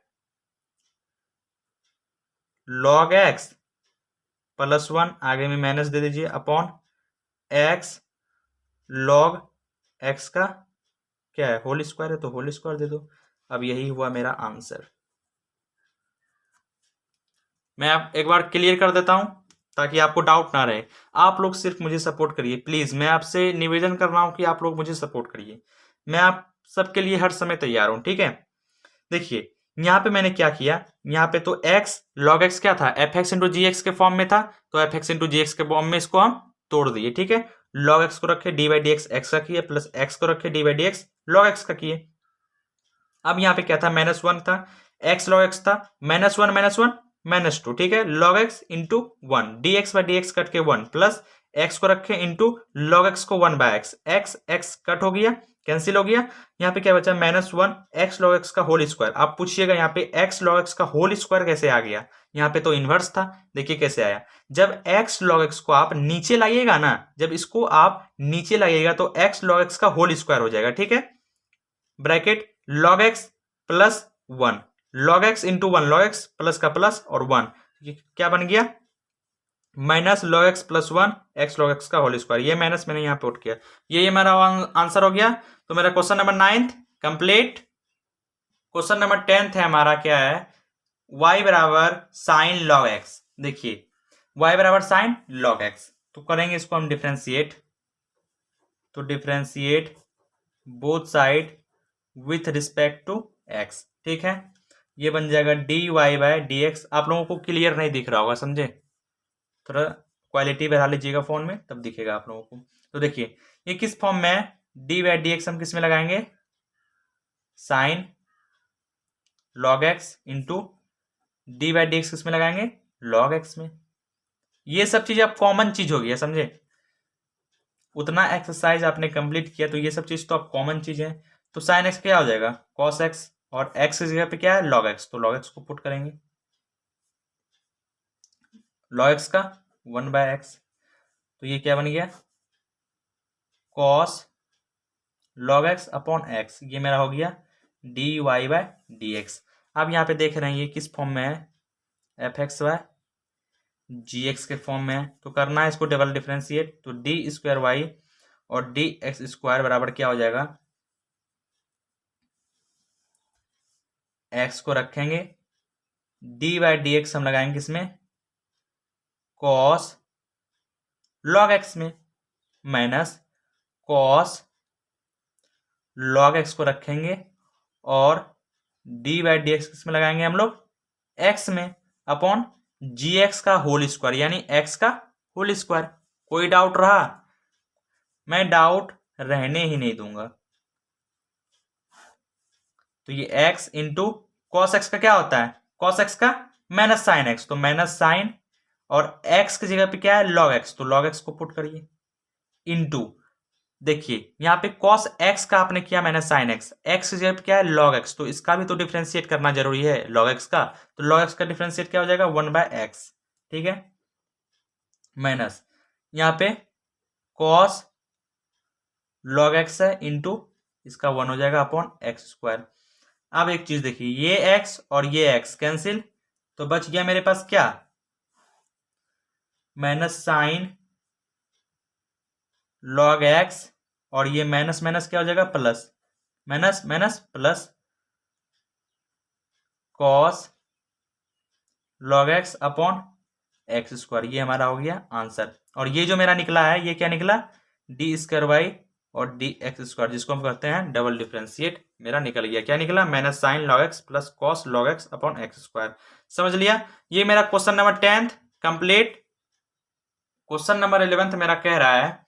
log x प्लस 1, आगे में माइनस दे दीजिए, अपॉन x log x का क्या है होल स्क्वायर है, तो होल स्क्वायर दे दो। अब यही हुआ मेरा आंसर। मैं आप एक बार क्लियर कर देता हूं ताकि आपको डाउट ना रहे। आप लोग सिर्फ मुझे सपोर्ट करिए प्लीज, मैं आपसे निवेदन कर रहा हूं कि आप लोग मुझे सपोर्ट करिए, मैं आप सबके लिए हर समय तैयार हूं। ठीक है, देखिए यहाँ पे मैंने क्या किया, यहाँ पे तो x log x क्या था F X into G x के फॉर्म में था, तो F X into G x के फॉर्म में इसको हम तोड़ दिए। ठीक है, log x को रखे D by D x x का किए, प्लस x को रखे D by D x log x का किए। अब यहाँ पे क्या था -1 था, x log x था, -1 -2, ठीक है, log x into 1, D x by D x cut के 1, प्लस x को रखे इंटू log x को 1/x, x कट हो गया, कैंसिल हो गया। यहाँ पे क्या बचा -1 x log x का होल स्क्वायर। आप पूछिएगा यहाँ पे x log x का होल स्क्वायर कैसे आ गया, यहाँ पे तो इनवर्स था, देखिए कैसे आया। जब x log x को आप नीचे लाइएगा ना, जब इसको आप नीचे लाइएगा तो x log x का होल स्क्वायर हो जाएगा। ठीक है, bracket log x plus 1, log x into 1, log x plus का प्लस और 1, ये क्या बन गया minus log x plus 1 x log x का होल स्क्वायर। ये माइनस मैंने यहाँ पुट किया, ये मेरा आंसर हो गया। तो मेरा question number 9 complete. Question number 10 है हमारा, क्या है y बराबर साइन log x। देखिए y बराबर साइन log x, तो करेंगे इसको हम डिफ्रेंशिएट, तो differentiate both side with respect to x। ठीक है, ये बन जाएगा dy बाय dx। आप लोगों को क्लियर नहीं दिख रहा होगा, समझे, थोड़ा क्वालिटी बढ़ा लीजिएगा फोन में, तब दिखेगा आप लोगों को। तो देखिए ये किस फॉर्म में है, डी बाई डी एक्स हम किस में लगाएंगे sine log x into D by D x किस में लगाएंगे log x में। ये सब चीज अब कॉमन चीज हो गया, समझे। उतना एक्सरसाइज आपने कंप्लीट किया, तो ये सब चीज़ तो आप कॉमन चीज़ है। तो साइन एक्स क्या हो जाएगा, कॉस एक्स, और एक्स की जगह पे क्या है, लॉग एक्स, तो लॉग एक्स को पुट करेंगे, लॉग एक्स का 1/x, तो ये क्या बन गया, cos log x upon x, ये मेरा हो गया dy/dx। अब यहाँ पे देख रहे हैं ये किस फॉर्म में है, f(x/y)(gx) के फॉर्म में है, तो करना है इसको डबल डिफ्रेंशिएट, तो d² y और dx² बराबर क्या हो जाएगा, x को रखेंगे, dy/dx हम लगाएंगे किसमें, कॉस लॉग एक्स में, माइनस कॉस लॉग एक्स को रखेंगे, और dy/dx किसमें लगाएंगे हम लोग, x में, अपॉन gx का होल स्क्वायर, यानी x का होल स्क्वायर। कोई डाउट रहा, मैं डाउट रहने ही नहीं दूंगा। तो ये x इंटू कॉस एक्स का क्या होता है, कॉस एक्स का माइनस साइन एक्स, तो माइनस साइन, और x की जगह पे क्या है, लॉग एक्स, तो लॉग एक्स को पुट करिए, इंटू, देखिए यहाँ पे cos x का आपने किया माइनस साइन एक्स, एक्स की जगह पे क्या है, लॉग एक्स, तो इसका भी तो डिफ्रेंशिएट करना जरूरी है लॉग एक्स का, तो लॉग एक्स का डिफ्रेंशिएट क्या हो जाएगा, 1/x, ठीक है, माइनस यहाँ पे cos लॉग एक्स है, इंटू इसका 1 हो जाएगा अपॉन x²। अब एक चीज देखिए, ये x और ये x कैंसिल, तो बच गया मेरे पास क्या, माइनस साइन लॉग एक्स, और ये माइनस माइनस क्या हो जाएगा, plus, minus minus plus, cos log x upon x², ये हमारा हो गया आंसर। और ये जो मेरा निकला है, ये क्या निकला, d²y और dx², जिसको हम कहते हैं डबल डिफ्रेंशिएट, मेरा निकल गया, क्या निकला, minus sign log x plus cos log x upon x²। समझ लिया, ये मेरा question number 10th complete. Question number 11th मेरा कह रहा है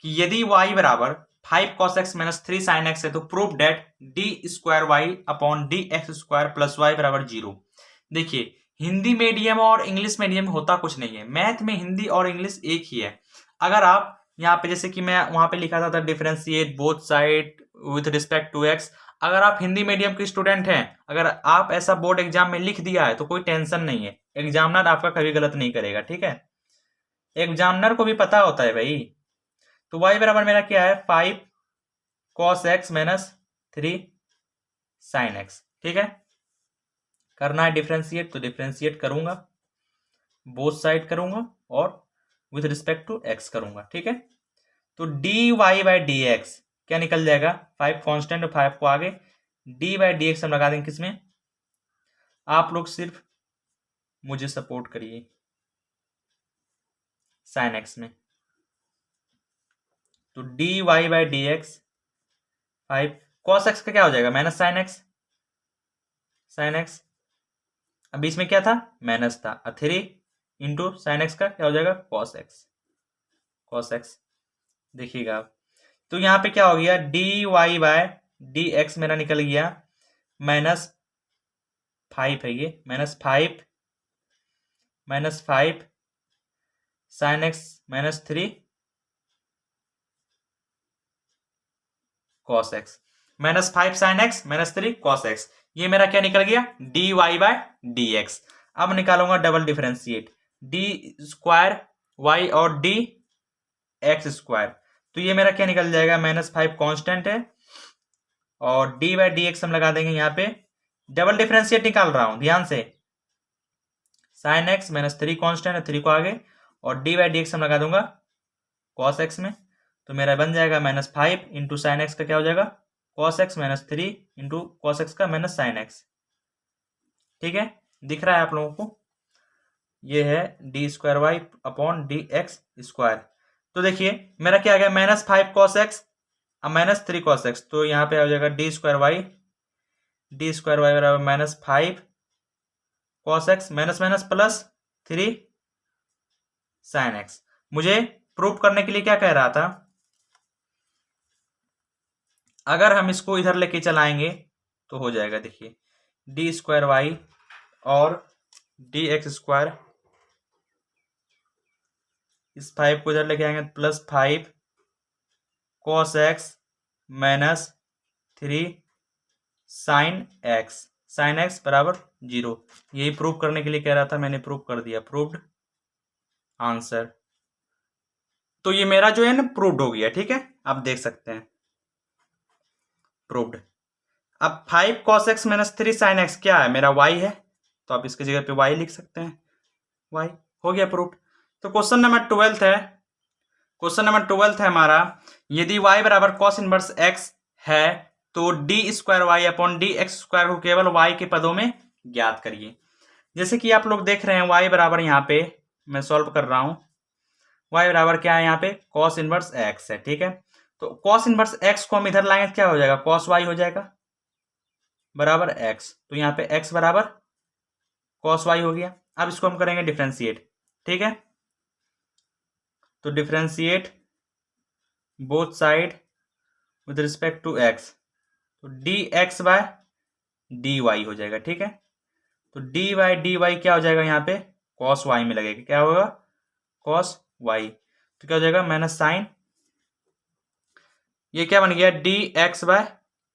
कि यदि y बराबर 5 cos x minus 3 sin x है, तो prove that d² y upon dx² plus y बराबर 0। देखिए, हिंदी मीडियम और इंग्लिश मीडियम होता कुछ नहीं है, मैथ में हिंदी और इंग्लिश एक ही है। अगर आप यहाँ पे, जैसे कि मैं वहां पे लिखा था differentiate both side with respect to x, अगर आप हिंदी मीडियम के स्टूडेंट हैं, अगर आप ऐसा बोर्ड एग्जाम में लिख दिया है, तो कोई टेंशन नहीं है, एग्जामिनर आपका कभी गलत नहीं करेगा, ठीक है, एग्जामिनर को भी पता होता है भाई। तो y बराबर मेरा क्या है, 5 cos x minus 3 sin x, ठीक है, करना है डिफरेंशिएट, तो डिफरेंशिएट करूंगा, बोथ साइड करूंगा, और विथ रिस्पेक्ट टू x करूंगा, ठीक है। तो dy/dx क्या निकल जाएगा, 5 कांस्टेंट, 5 को आगे, d/dx हम लगा देंगे किसमें, आप लोग सिर्फ मुझे सपोर्ट करिए, sin x में, तो dy/dx 5 cos x का क्या हो जाएगा, minus sine x, sine x, अब बीच में क्या था, माइनस था, 3 इंटू साइन एक्स का क्या हो जाएगा, कॉस एक्स, कॉस एक्स, देखिएगा आप, तो यहाँ पे क्या हो गया, dy/dx मेरा निकल गया -5 है, ये -5 sine x -3 cos X, -5 sine x -3 cos x, ये मेरा क्या निकल गया, dy/dx। अब निकालूंगा डबल डिफरेंशिएट, d² y और dx², तो ये मेरा क्या निकल जाएगा, -5 कांस्टेंट है, और d/dx हम लगा देंगे यहाँ पे, डबल डिफरेंशिएट निकाल रहा हूं ध्यान से, साइन एक्स -3 कांस्टेंट है, 3 को आगे, और d/dx हम लगा दूंगा cos x में, तो मेरा बन जाएगा -5 इंटू साइन एक्स का क्या हो जाएगा, cos x -3 into cos x का माइनस साइन एक्स, ठीक है, दिख रहा है आप लोगों को, ये है d² y अपॉन dx²। तो देखिए मेरा क्या आ गया, -5 cos x अब -3 cos x, तो यहाँ पे आ जाएगा d² y बराबर -5 cos x minus minus plus 3 sin x। मुझे प्रूव करने के लिए क्या कह रहा था, अगर हम इसको इधर लेके चलाएंगे तो हो जाएगा, देखिए d² y और dx², इस 5 को इधर लेके आएंगे, +5 cos x minus 3 sine x बराबर 0। यही प्रूव करने के लिए कह रहा था, मैंने प्रूव कर दिया, प्रूव्ड आंसर। तो ये मेरा जो है ना प्रूव्ड हो गया, ठीक है, आप देख सकते हैं प्रूव्ड। अब 5 cos x minus 3 sine x क्या है, मेरा y है, तो आप इसकी जगह पे y लिख सकते हैं, y हो गया प्रूव्ड। तो क्वेश्चन नंबर 12 है, क्वेश्चन नंबर 12 है हमारा, यदि y बराबर कॉस इनवर्स x है तो D square Y upon D x square को केवल y के पदों में ज्ञात करिए। जैसे कि आप लोग देख रहे हैं y बराबर यहाँ पे मैं सॉल्व कर रहा हूं, y बराबर क्या है यहाँ पे कॉस इनवर्स x है, ठीक है। तो कॉस इनवर्स x को हम इधर लाएंगे क्या हो जाएगा, कॉस y हो जाएगा बराबर x। तो यहाँ पे x बराबर कॉस y हो गया। अब इसको हम करेंगे डिफ्रेंशिएट, ठीक है। तो differentiate both side with respect to x, तो dx बाय dy हो जाएगा, ठीक है। तो dy बाय dy क्या हो जाएगा यहाँ पे cos y में लगेगा, क्या होगा cos y, तो क्या हो जाएगा माइनस साइन, ये क्या बन गया dx बाय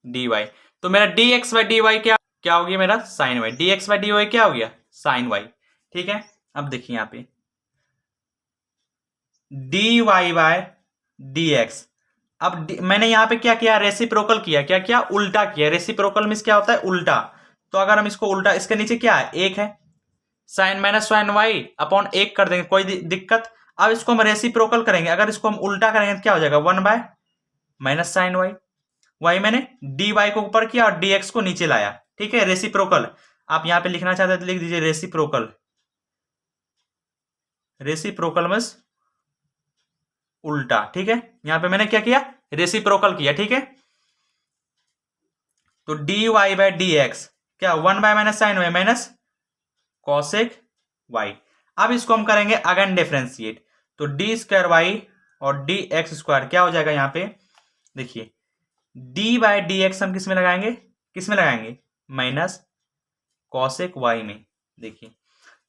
dy। तो मेरा dx बाय dy क्या हो गया मेरा sine y, dx by dy क्या हो गया साइन y, ठीक है। अब देखिए यहाँ पे dy बाय dx, अब मैंने यहाँ पे क्या किया रेसिप्रोकल किया, क्या किया उल्टा किया, रेसिप्रोकल मींस क्या होता है उल्टा। तो अगर हम इसको उल्टा, इसके नीचे क्या है एक है, sine minus sine y upon एक कर देंगे, कोई दिक्कत। अब इसको हम रेसिप्रोकल करेंगे, अगर इसको हम उल्टा करेंगे तो क्या हो जाएगा 1 by minus sine y, y मैंने डी वाई को ऊपर किया और डी एक्स को नीचे लाया, ठीक है। रेसिप्रोकल आप यहां पे लिखना चाहते हैं तो लिख दीजिए रेसिप्रोकल, रेसिप्रोकल मींस उल्टा, ठीक है। यहां पे मैंने क्या किया रेसिप्रोकल किया, ठीक है। तो D Y by D x क्या 1 by minus sine y minus cosec y. अब इसको हम करेंगे अगेन डिफरेंशिएट, तो डी स्क्वायर वाई और डी एक्स स्क्वायर क्या हो जाएगा यहाँ पे देखिए डी बाय डी एक्स हम किस में लगाएंगे, किस में लगाएंगे माइनस कॉसेक वाई में, देखिए।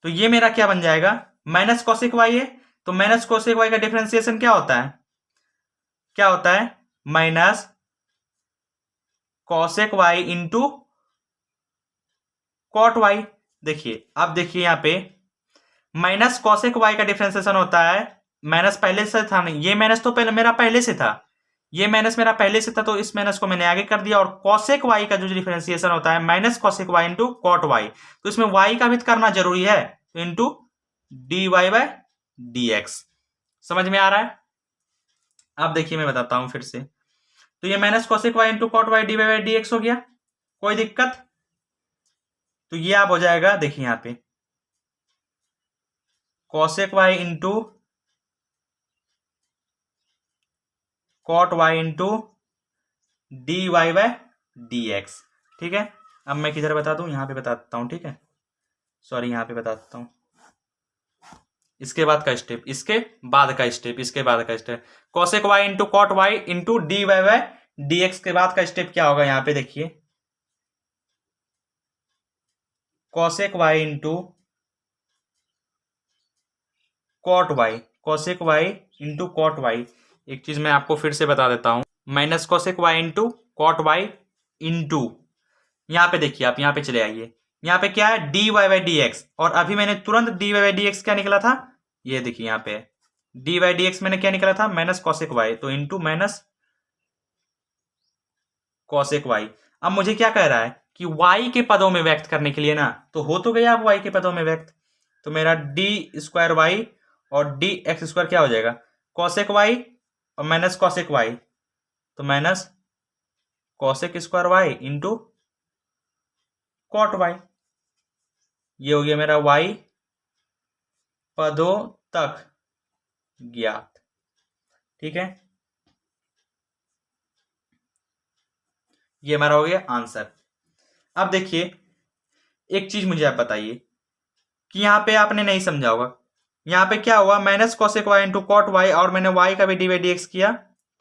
तो ये मेरा क्या बन जाएगा माइनस कॉसेक वाई है, तो माइनस कॉसेक वाई का डिफरेंशिएशन क्या होता है, क्या होता है minus cosec y into cot y. देखिए अब देखिए यहाँ पे माइनस कॉसेक वाई का डिफरेंशिएशन होता है, माइनस पहले से था नहीं, ये माइनस तो पहले मेरा पहले से था, ये माइनस मेरा पहले से था, तो इस माइनस को मैंने आगे कर दिया। और कॉसेक वाई का जो डिफरेंशिएशन होता है minus cosec y into cot y, तो इसमें वाई का भी करना जरूरी है, तो into d Y by D x. समझ में आ रहा है। अब देखिए मैं बताता हूं फिर से, तो ये minus cosec y into cot y d Y by D x हो गया, कोई दिक्कत। तो ये आप हो जाएगा देखिए यहां पे cosec y into cot y into d Y by D x, ठीक है। अब मैं किधर बता दूं, यहां पे बता देता हूं, ठीक है, सॉरी यहां पे बता देता हूं। इसके बाद का स्टेप, इसके बाद का स्टेप, इसके बाद का step cosec y into cot y into d Y by D x के बाद का स्टेप क्या होगा, यहां पे देखिए cosec y into cot y, cosec y into cot y. एक चीज मैं आपको फिर से बता देता हूं, minus cosec y into cot y into, यहां पे देखिए आप यहां पे चले आइए, यहां पे क्या है D Y by D x, और अभी मैंने तुरंत d Y by D x क्या निकला था, ये देखिए यहां पे डी वाई डी एक्स मैंने क्या निकला था माइनस कॉसेक वाई, तो इंटू माइनस कॉसेक वाई। अब मुझे क्या कह रहा है कि y के पदों में व्यक्त करने के लिए ना, तो हो तो गया अब y के पदों में व्यक्त, तो मेरा डी स्क्वायर वाई और डी एक्स स्क्वायर क्या हो जाएगा कॉसेक वाई और माइनस कॉसेक वाई, तो minus cosec square y into cot y. ये हो गया मेरा y पदों तक ज्ञात, ठीक है। ये हमारा हो गया आंसर। अब देखिए एक चीज मुझे आप बताइए कि यहां पे आपने नहीं समझा होगा, यहां पे क्या हुआ minus cosec y into cot y और मैंने y का भी डी बाई डी एक्स किया,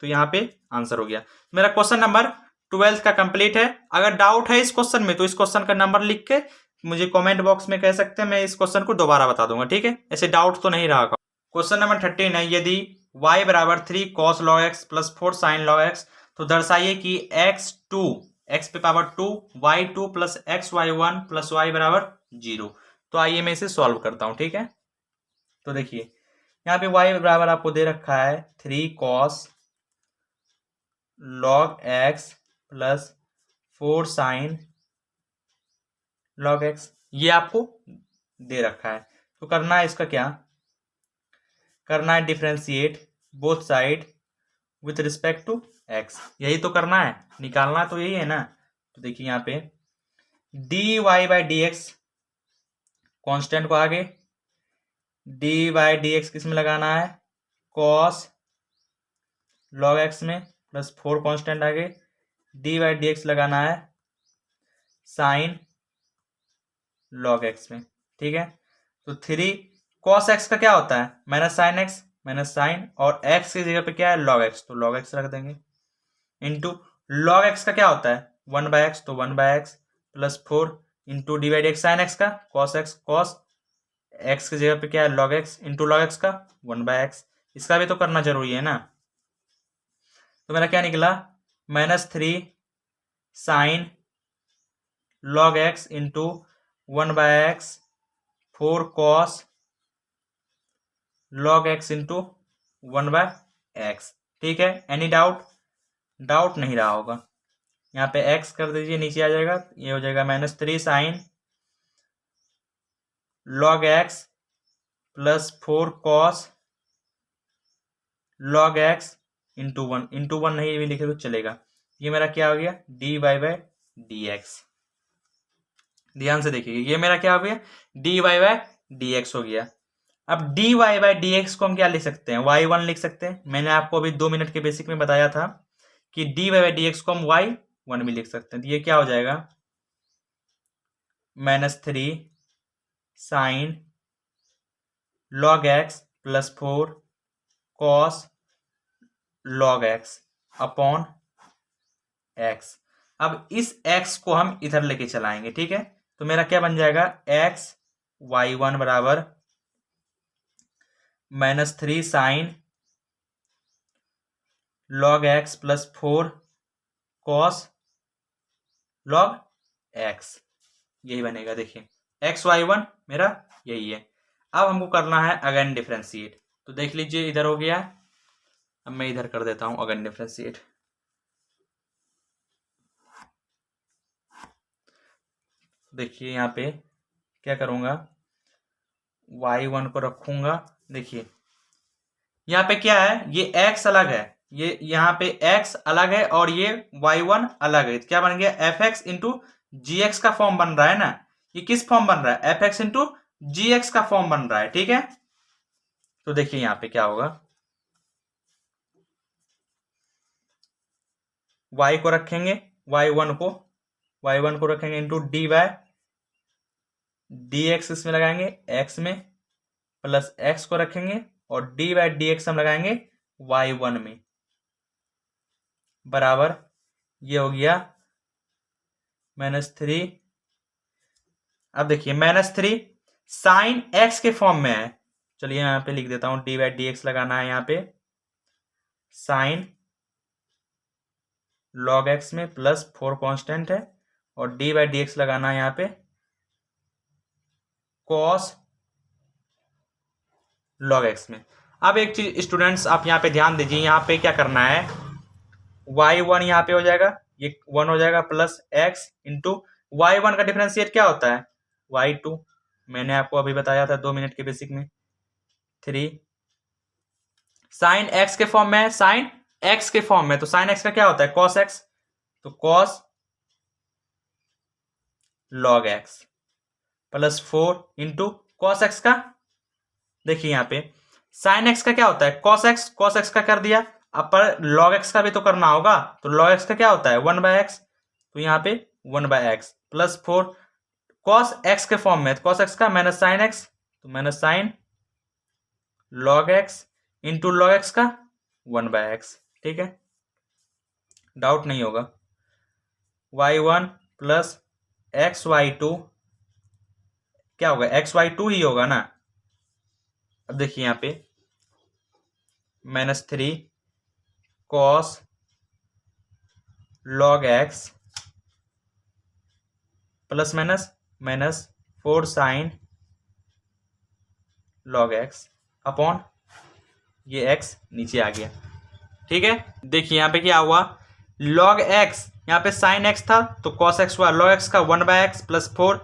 तो यहां पे आंसर हो गया। मेरा क्वेश्चन नंबर 12 का कंप्लीट है। अगर डाउट है इस क्वेश्चन में तो इस क्वेश्चन का नंबर लिख के मुझे कमेंट बॉक्स में कह सकते हैं, मैं इस क्वेश्चन को दोबारा बता दूंगा, ठीक है। ऐसे डाउट तो नहीं रहा। क्वेश्चन नंबर 13 है, यदि y बराबर 3 cos log x plus 4 sin log x, तो दर्शाइए कि x2 x पे power 2 y2 plus xy1 plus y बराबर 0। तो आइए मैं इसे सॉल्व करता हूं, ठीक है। तो देखिए यहाँ पे y बराबर आपको दे रखा है 3 cos log x plus 4 sin log x, ये आपको दे रखा है। तो करना है इसका क्या, करना है differentiate both side with respect to x, यही तो करना है, निकालना तो यही है ना। तो देखिए यहाँ पे d Y by D x constant को आगे, डी वाई डी एक्स किस में लगाना है, कॉस लॉग एक्स में, प्लस 4 कॉन्स्टेंट आगे, डी वाई डी एक्स लगाना है साइन लॉग एक्स में, ठीक है। तो 3 कॉस एक्स का क्या होता है, minus sine x, minus sine, और एक्स की जगह पे क्या है लॉग एक्स, तो लॉग एक्स रख देंगे, इंटू लॉग एक्स का क्या होता है 1 बाय एक्स, तो 1 by x plus 4 into D by D x sine x का कॉस एक्स, कॉस एक्स की जगह पे क्या है log x, into log x का 1 बाय एक्स, इसका भी तो करना जरूरी है ना। तो मेरा क्या निकला, -3 sine log x into 1 by x 4 cos log x into 1 by x, ठीक है। एनी डाउट, डाउट नहीं रहा होगा। यहाँ पे x कर दीजिए, नीचे आ जाएगा, ये हो जाएगा -3 sine log x plus 4 cos log x into 1, into 1 नहीं भी लिखे तो चलेगा। ये मेरा क्या हो गया, D Y by D x. ध्यान से देखिए, ये मेरा क्या हो गया, D Y by D x हो गया। अब d Y by D x को हम क्या लिख सकते हैं, y1 लिख सकते हैं। मैंने आपको अभी 2 मिनट के बेसिक में बताया था कि d Y by D x को हम y1 भी लिख सकते हैं। तो ये क्या हो जाएगा, -3 sine log x plus 4 cos log x upon x. अब इस x को हम इधर लेके चलाएंगे, ठीक है। तो मेरा क्या बन जाएगा, x y1 बराबर -3 sine log x plus 4 cos log x, यही बनेगा। देखिए xy1 मेरा यही है। अब हमको करना है अगेन डिफ्रेंशिएट। तो देख लीजिए इधर हो गया, अब मैं इधर कर देता हूं अगेन डिफ्रेंशिएट। देखिए यहाँ पे क्या करूँगा, y1 को रखूँगा। देखिए यहाँ पे क्या है, ये x अलग है, ये यहाँ पे x अलग है और ये y1 अलग है। क्या बन गया, fx इंटू जी एक्स का फॉर्म बन रहा है ना। ये किस फॉर्म बन रहा है, fx इंटू जी एक्स का फॉर्म बन रहा है, ठीक है। तो देखिए यहाँ पे क्या होगा, y को रखेंगे, y1 को रखेंगे into d by D x इसमें लगाएंगे x में, प्लस x को रखेंगे और डी बाई डी एक्स हम लगाएंगे y1 में, बराबर ये हो गया -3। अब देखिए -3 साइन x के फॉर्म में है, चलिए यहाँ पे लिख देता हूं, डी बाई डी एक्स लगाना है यहाँ पे साइन लॉग एक्स में, प्लस 4 कांस्टेंट है, और डी बाई डी एक्स लगाना है यहाँ पे कॉस लॉग एक्स में। अब एक चीज स्टूडेंट्स आप यहाँ पे ध्यान दीजिए, यहाँ पे क्या करना है, y1 यहाँ पे हो जाएगा, ये 1 हो जाएगा, प्लस x इंटू y1 का डिफरेंशिएट क्या होता है y2, मैंने आपको अभी बताया था 2 मिनट के बेसिक में। 3 साइन x के फॉर्म में है, साइन x के फॉर्म में, तो साइन x का क्या होता है cos x, तो cos log x plus 4 into cos x का, देखिए यहाँ पे साइन x का क्या होता है cos x का कर दिया, अब पर log x का भी तो करना होगा, तो log x का क्या होता है 1 बाय एक्स, तो यहाँ पे 1 by x plus 4 cos x के फॉर्म में, cos x का माइनस साइन x, तो minus sine log x into log x का 1 बाय एक्स, ठीक है। डाउट नहीं होगा, y1 प्लस xy2 क्या होगा, xy2 ही होगा ना। अब देखिए यहाँ पे minus 3 cos log x plus minus minus 4 sine log x upon ये एक्स नीचे आ गया। ठीक है, देखिए यहाँ पे क्या हुआ, लॉग एक्स यहाँ पे साइन एक्स था तो कॉस एक्स हुआ, लॉग एक्स का 1/x प्लस 4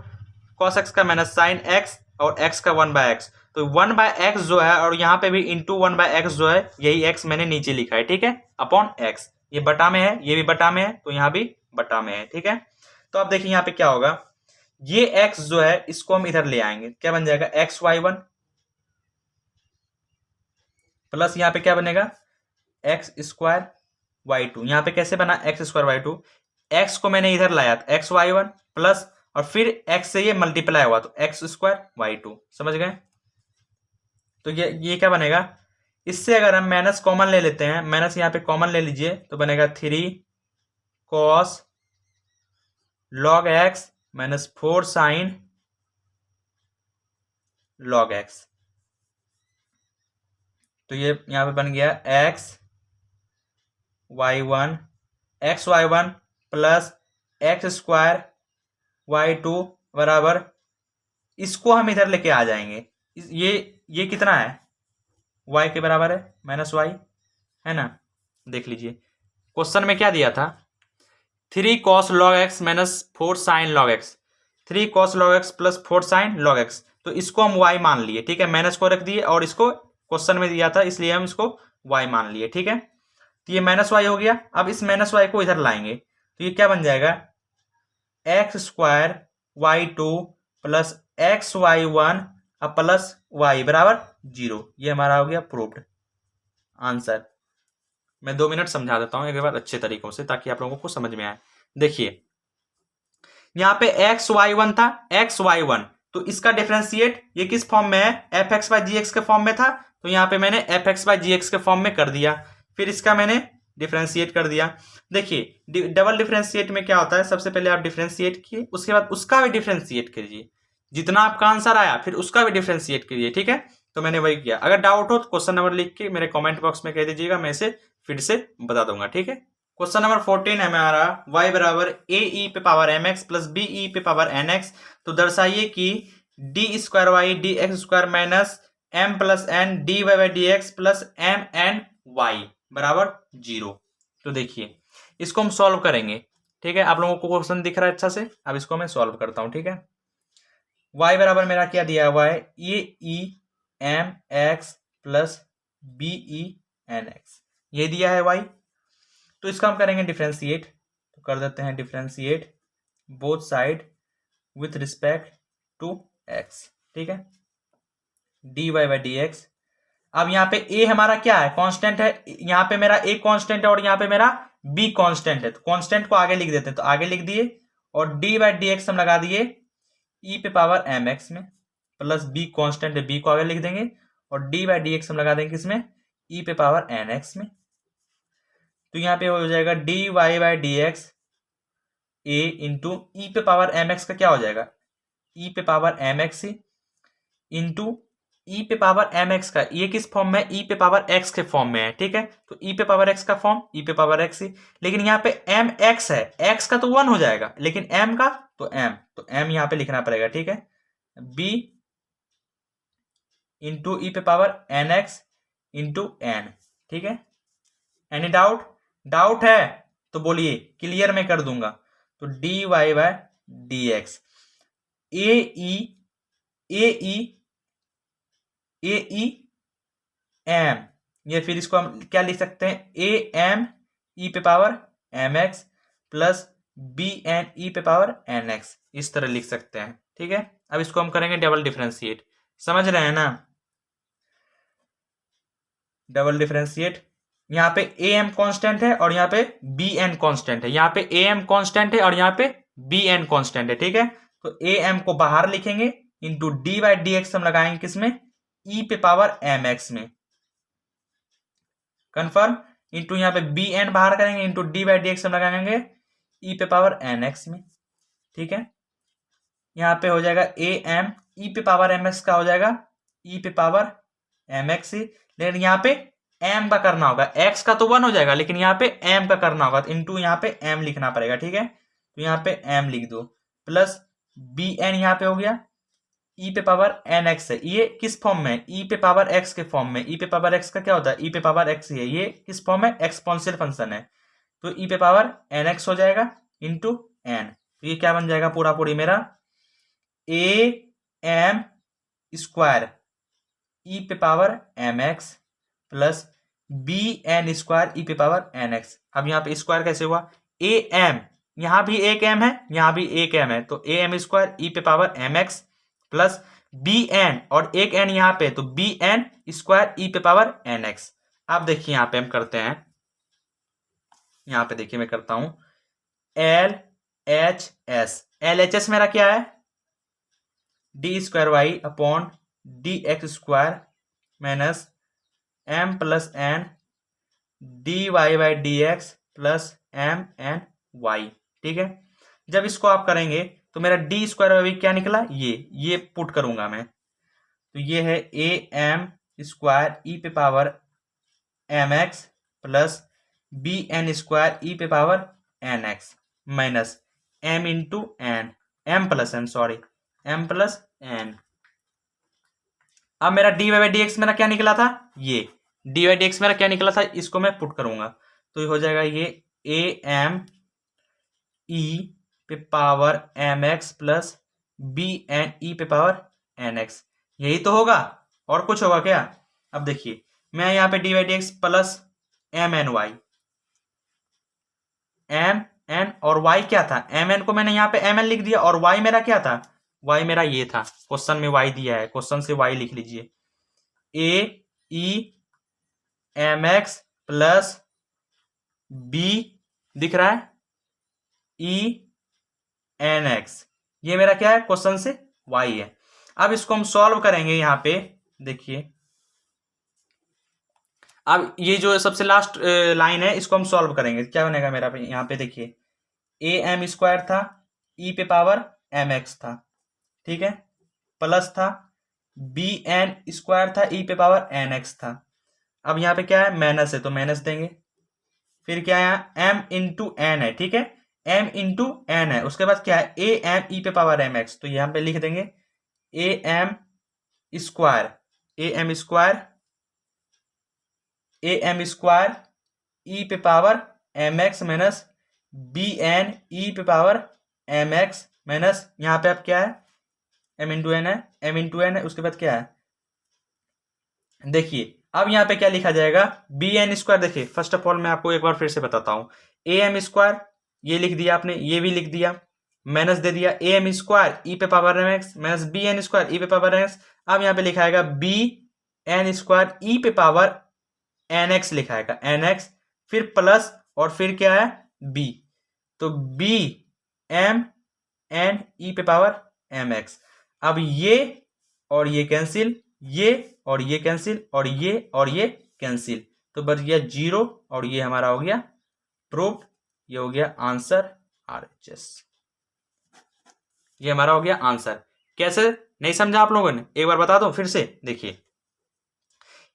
कॉस एक्स का माइनस साइन एक्स और एक्स का 1/x, तो 1/x जो है और यहाँ पे भी इंटू 1/x जो है, यही x मैंने नीचे लिखा है। ठीक है, अपॉन x, ये बटा में है, ये भी बटा में है, तो यहाँ भी बटा में है। ठीक है, तो अब देखिए यहाँ पे क्या होगा, ये x जो है इसको हम इधर ले आएंगे, क्या बन जाएगा xy1 प्लस यहाँ पे क्या बनेगा एक्स स्क्वायर वाई टू। यहाँ पे कैसे बना x square y two, x को मैंने इधर लाया था xy1 प्लस और फिर x से ये मल्टीप्लाई हुआ तो एक्स स्क्वायर वाई टू, समझ गए। तो ये क्या बनेगा, इससे अगर हम माइनस कॉमन ले लेते हैं, माइनस यहाँ पे कॉमन ले लीजिए तो बनेगा 3 cos log x minus 4 sine log x, तो ये यहाँ पे बन गया xy1 plus x square y two बराबर, इसको हम इधर लेके आ जाएंगे, ये कितना है y के बराबर है माइनस वाई, है ना। देख लीजिए क्वेश्चन में क्या दिया था, 3 cos log x minus 4 sine log x, 3 cos log x plus 4 sine log x, तो इसको हम y मान लिए। ठीक है, माइनस को रख दिए और इसको क्वेश्चन में दिया था इसलिए हम इसको y मान लिए। ठीक है, तो ये माइनस वाई हो गया। अब इस माइनस वाई को इधर लाएंगे तो ये क्या बन जाएगा, x square y two plus x y one plus y बराबर 0। ये हमारा हो गया प्रूव्ड आंसर। मैं 2 मिनट समझा देता हूं एक बार अच्छे तरीकों से ताकि आप लोगों को समझ में आए। देखिए यहाँ पे एक्स वाई वन था, एक्स वाई वन, तो इसका डिफरेंशिएट ये किस फॉर्म में है, F x by g x के फॉर्म में था, तो यहाँ पे मैंने f x by g x के फॉर्म में कर दिया, फिर इसका मैंने डिफरेंशिएट कर दिया। देखिए डबल डिफरेंशिएट में क्या होता है, सबसे पहले आप डिफरेंशिएट किए, उसके बाद उसका भी डिफरेंशिएट कीजिए, जितना आपका आंसर आया फिर उसका भी डिफरेंशिएट कीजिए। ठीक है, तो मैंने वही किया। अगर डाउट हो तो क्वेश्चन नंबर लिख के मेरे कमेंट बॉक्स में कह दीजिएगा, मैं इसे फिर से बता दूंगा। ठीक है, क्वेश्चन नंबर 14 है हमारा, y बराबर ए ई पे power m x plus b e पे पावर एन एक्स, तो दर्शाइए कि d square Y D x square minus m plus n d Y by D x plus m n y बराबर 0। तो देखिए इसको हम सॉल्व करेंगे। ठीक है, आप लोगों को क्वेश्चन दिख रहा है अच्छा से, अब इसको मैं सॉल्व करता हूं। ठीक है, y बराबर मेरा क्या दिया हुआ है, a e m x plus b e n x, ये दिया है y। तो इसका हम करेंगे डिफरेंशिएट, तो कर देते हैं differentiate both side with respect to x। ठीक है, D Y by D x. अब यहाँ पे a हमारा क्या है, कांस्टेंट है, यहाँ पे मेरा a कांस्टेंट है और यहाँ पे मेरा b कांस्टेंट है, तो कांस्टेंट को आगे लिख देते हैं, तो आगे लिख दिए और d बाई डी एक्स हम लगा दिए e पे पावर एम एक्स में, प्लस b कांस्टेंट है, b को आगे लिख देंगे और d बाई डी एक्स हम लगा देंगे किसमें, e पे पावर एन एक्स में। तो यहाँ पे हो जाएगा D Y by D x a into e पे पावर एम एक्स का क्या हो जाएगा, ई पे power m x into e पे पावर एम एक्स का, ये किस फॉर्म में, ई पे पावर एक्स के फॉर्म में है। ठीक है, तो ई पे पावर एक्स का फॉर्म ई पे पावर एक्स ही, लेकिन यहाँ पे एम एक्स है, एक्स का तो 1 हो जाएगा, लेकिन एम का तो एम यहाँ पे लिखना पड़ेगा। ठीक है, बी इंटू ई पे power n x into n. ठीक है, एनी डाउट है तो बोलिए, क्लियर मैं कर दूंगा। तो D Y by D x a e m, ये फिर इसको हम क्या लिख सकते हैं, ए एम ई पे power m x plus b n e पे पावर एन एक्स, इस तरह लिख सकते हैं। ठीक है, अब इसको हम करेंगे डबल डिफरेंशिएट, समझ रहे हैं ना, डबल डिफरेंशिएट। यहाँ पे ए एम कॉन्स्टेंट है और यहाँ पे बी एन कॉन्स्टेंट है, यहाँ पे ए एम कॉन्स्टेंट है और यहाँ पे बी एन कॉन्स्टेंट है। ठीक है, तो ए एम को बाहर लिखेंगे into D by D X हम लगाएंगे किसमें, ई पे पावर एम एक्स में, कंफर्म, इंटू यहाँ पे बी एन बाहर करेंगे into D by D X हम लगाएंगे ई पे पावर एन एक्स में। ठीक है, यहाँ पे हो जाएगा ए एम ई पे पावर एम एक्स का हो जाएगा ई पे पावर एम एक्स ही, लेकिन यहाँ पे एम का करना होगा, एक्स का तो 1 हो जाएगा, लेकिन यहाँ पे एम का करना होगा, तो इंटू यहाँ पे एम लिखना पड़ेगा, ठीक है। तो यहाँ पे एम लिख दो, प्लस बी एन यहाँ पे हो गया, ई पे पावर एन एक्स है, ये किस फॉर्म में, ई पे पावर एक्स के फॉर्म में। ई पे पावर एक्स का क्या होता है, ई पे पावर एक्स ही है, ये किस फॉर्म में, एक्सपोनेंशियल फंक्शन है। तो ई पे पावर एन एक्स हो जाएगा इंटू एन, तो ये क्या बन जाएगा पूरा पूरी मेरा ए एम स्क्वायर ई पे power m x plus b n square e पे पावर एन एक्स। अब यहाँ पे स्क्वायर कैसे हुआ, ए एम, यहाँ भी एक एम है, यहाँ भी एक एम है, तो ए एम स्क्वायर ई पे power m x plus b n, और एक एन यहाँ पे, तो बी एन स्क्वायर ई पे पावर एन एक्स। अब देखिए यहाँ पे हम करते हैं, यहाँ पे देखिए मैं करता हूं L H S. L H S मेरा क्या है, d square Y upon D x square minus m plus n d Y by D x plus m n y, ठीक है। जब इसको आप करेंगे तो मेरा डी स्क्वायर वाई क्या निकला, ये पुट करूंगा मैं, तो ये है ए एम स्क्वायर ई पे power m x plus b n square e पे power n x minus m into n, m plus n, sorry m plus n. अब मेरा D Y by D x मेरा क्या निकला था, ये डी वाई डी एक्स मेरा क्या निकला था, इसको मैं पुट करूंगा, तो ये हो जाएगा ये ए एम ई पे power m x plus b n e पे पावर एन एक्स, यही तो होगा, और कुछ होगा क्या। अब देखिए मैं यहाँ पे d Y D x plus m n y, m n और वाई क्या था, एम एन को मैंने यहाँ पे एम एन लिख दिया, और वाई मेरा क्या था, वाई मेरा ये था, क्वेश्चन में वाई दिया है, क्वेश्चन से वाई लिख लीजिए, a e m x plus b दिख रहा है ई एन एक्स, ये मेरा क्या है, क्वेश्चन से वाई है। अब इसको हम सॉल्व करेंगे, यहाँ पे देखिए, अब ये जो सबसे लास्ट लाइन है इसको हम सॉल्व करेंगे, क्या बनेगा मेरा यहाँ पे देखिए, ए एम स्क्वायर था ई पे पावर एम एक्स था, ठीक है, प्लस था बी एन स्क्वायर था ई पे पावर एन एक्स था। अब यहाँ पे क्या है, माइनस है तो माइनस देंगे, फिर क्या है एम इंटू एन है, ठीक है, एम इंटू एन है, उसके बाद क्या है ए एम ई पे पावर एम एक्स, तो यहाँ पे लिख देंगे a m square, a m square a m square e पे power m x minus b n e पे पावर एम एक्स माइनस, यहाँ पे अब क्या है एम इंटू एन है, एम इंटू एन है, उसके बाद क्या है देखिए, अब यहाँ पे क्या लिखा जाएगा, बी एन स्क्वायर। देखिए फर्स्ट ऑफ ऑल मैं आपको एक बार फिर से बताता हूँ, ए एम स्क्वायर ये लिख दिया आपने, ये भी लिख दिया, माइनस दे दिया ए एम स्क्वायर ई पे power m x minus b n square e पे पावर एम एक्स। अब यहाँ पे लिखा आएगा बी एन स्क्वायर ई पे पावर एन एक्स लिखा आएगा, एन एक्स फिर प्लस और फिर क्या है बी, तो बी एम एन ई पे पावर एम एक्स। अब ये और ये कैंसिल, ये और ये कैंसिल, और ये कैंसिल, तो बच गया 0, और ये हमारा हो गया प्रूफ, ये हो गया आंसर RHS, ये हमारा हो गया आंसर। कैसे नहीं समझा आप लोगों ने, एक बार बता दो फिर से, देखिए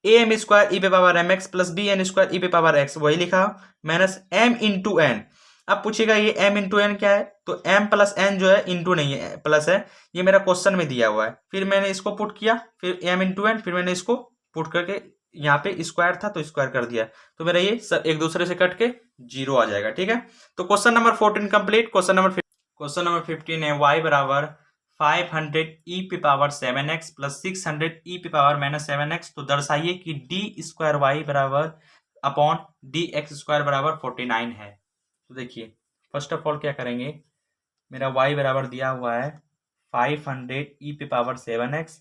ए एम स्क्वायर ई पे power m x plus b n square e पे पावर एक्स, वही लिखा माइनस एम इंटू एन। अब पूछेगा ये m इंटू एन क्या है, तो m प्लस एन जो है इंटू नहीं है प्लस है, ये मेरा क्वेश्चन में दिया हुआ है, फिर मैंने इसको पुट किया, फिर m इंटू एन, फिर मैंने इसको पुट करके यहाँ पे स्क्वायर था तो स्क्वायर कर दिया, तो मेरा ये सब एक दूसरे से कट के 0 आ जाएगा, ठीक है। तो question number 14 complete. Question number 15 है y बराबर 500 ई पे पावर 7x प्लस 600 ई पे पावर माइनस 7x, तो दर्शाइए कि डी स्क्वायर वाई बराबर अपॉन डी एक्स स्क्वायर बराबर 49 है। तो देखिए फर्स्ट ऑफ ऑल क्या करेंगे, मेरा y बराबर दिया हुआ है 500 ई पे पावर 7x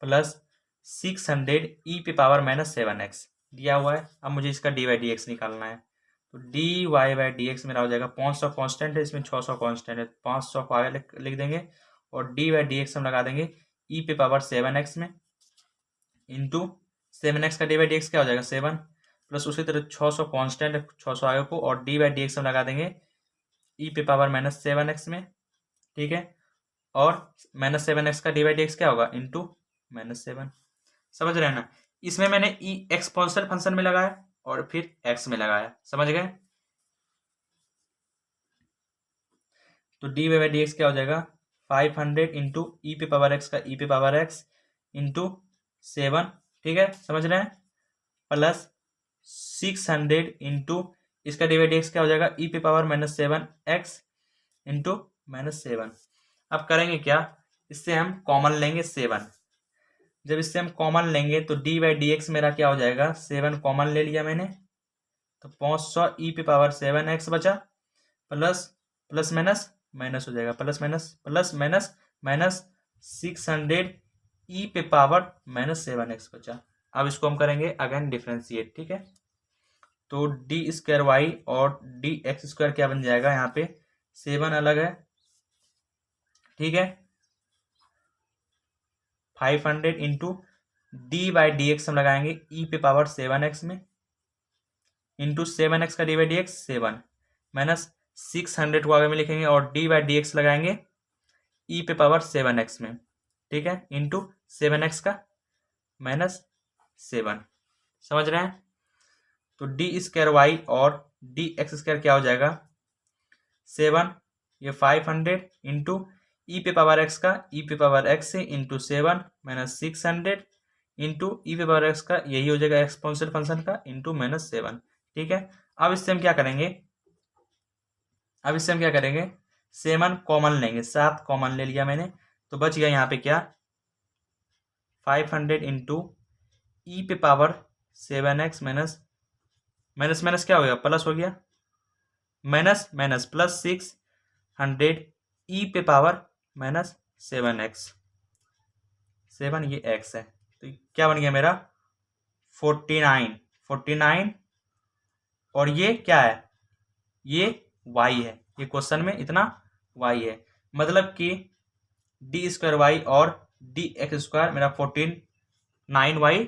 प्लस 600 ई पे पावर माइनस 7x दिया हुआ है। अब मुझे इसका डी वाई डी एक्स निकालना है, तो D Y by D x मेरा हो जाएगा 500 कांस्टेंट है, इसमें 600 कांस्टेंट है, 500 को आगे लिख देंगे, और डी वाई डी एक्स हम लगा देंगे ई पे पावर 7x में इंटू 7x का डी वाई डी एक्स क्या हो जाएगा 7, प्लस उसी तरह 600 कांस्टेंट है, 600 आगे को, और डी वाई डी एक्स हम लगा देंगे ई पे पावर माइनस 7x में, ठीक है, और माइनस 7x का डी वाई डी एक्स क्या होगा इंटू माइनस 7, समझ रहे हैं ना। इसमें मैंने ई एक्सपोनेंशियल फंक्शन में लगाया और फिर एक्स में लगाया, समझ गए। तो D Y by D x क्या हो जाएगा, 500 इंटू ई पे पावर एक्स का ई पे पावर एक्स इंटू 7, ठीक है, समझ रहे हैं, प्लस 600 इंटू इसका डी वाई डी एक्स क्या हो जाएगा, ई पे पावर -7 एक्स इंटू -7। अब करेंगे क्या, इससे हम कॉमन लेंगे 7। जब इससे हम कॉमन लेंगे तो डी बाई डी एक्स मेरा क्या हो जाएगा, 7 कॉमन ले लिया मैंने, तो 500 ई पे पावर 7 एक्स बचा, प्लस प्लस माइनस माइनस हो जाएगा, plus minus plus minus minus 600 ई पे पावर -7 एक्स बचा। अब इसको हम करेंगे अगेन डिफ्रेंशिएट, ठीक है। तो डी स्क्वायर वाई और डी एक्स स्क्वायर क्या बन जाएगा, यहाँ पे 7 अलग है, ठीक है, 500 into D by D X हम लगाएंगे ई पे पावर 7 एक्स में, इंटू 7 एक्स का D by D x 7 minus 600 को आगे में लिखेंगे और डी बाई डी एक्स लगाएंगे ई पे पावर 7 एक्स में, ठीक है, इंटू 7 एक्स का -7, समझ रहे हैं। तो डी स्क्वायर वाई और डी एक्स स्क्वायर क्या हो जाएगा, 7, ये 500 इंटू ई पे पावर एक्स का ई पे पावर एक्स से इंटू 7 माइनस 600 इंटू ई पे पावर एक्स का यही हो जाएगा एक्सपोनेंशियल फंक्शन का इंटू -7, ठीक है। अब इससे हम क्या करेंगे, 7 कॉमन लेंगे, 7 कॉमन ले लिया मैंने, तो बच गया यहाँ पे क्या, 500 इंटू ई पे power 7 x minus minus minus क्या हो गया, प्लस हो गया, माइनस माइनस प्लस 600 ई पे पावर -7 एक्स, 7 ये एक्स है, तो क्या बन गया मेरा 49 और ये क्या है, ये वाई है, ये क्वेश्चन में इतना वाई है, मतलब कि डी स्क्वायर वाई और डी एक्स स्क्वायर मेरा 49 वाई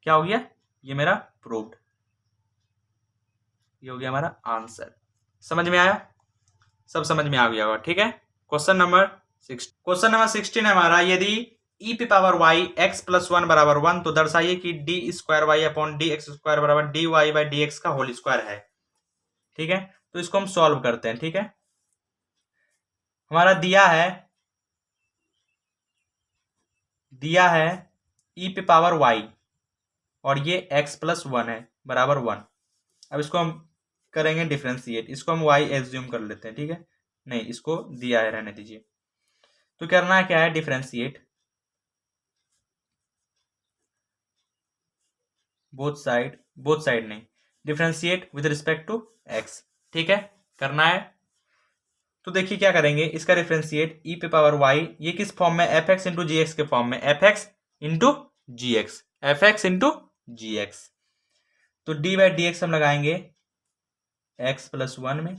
क्या हो गया, ये मेरा प्रूव्ड, ये हो गया हमारा आंसर। समझ में आया, सब समझ में आ गया होगा, ठीक है। क्वेश्चन नंबर 16 है हमारा, यदि ई पे पावर वाई एक्स प्लस 1 बराबर 1 तो दर्शाइए कि d square Y upon D x square बराबर d Y by D x का होल स्क्वायर है, ठीक है। तो इसको हम सॉल्व करते हैं, ठीक है। हमारा दिया है ई पे पावर वाई और ये एक्स प्लस 1 है बराबर 1। अब इसको हम करेंगे डिफ्रेंशिएट, इसको हम वाई एज्यूम कर लेते हैं, ठीक है, नहीं इसको दिया है, रहने दीजिए। तो करना है क्या है, डिफ्रेंशिएट बोथ साइड नहीं, differentiate with respect to x, ठीक है, करना है। तो देखिए क्या करेंगे, इसका डिफ्रेंशिएट ई पे पावर वाई, ये किस फॉर्म में, F X into G x के फॉर्म में, F X into G x. तो डी बाई डी एक्स हम लगाएंगे एक्स प्लस 1 में,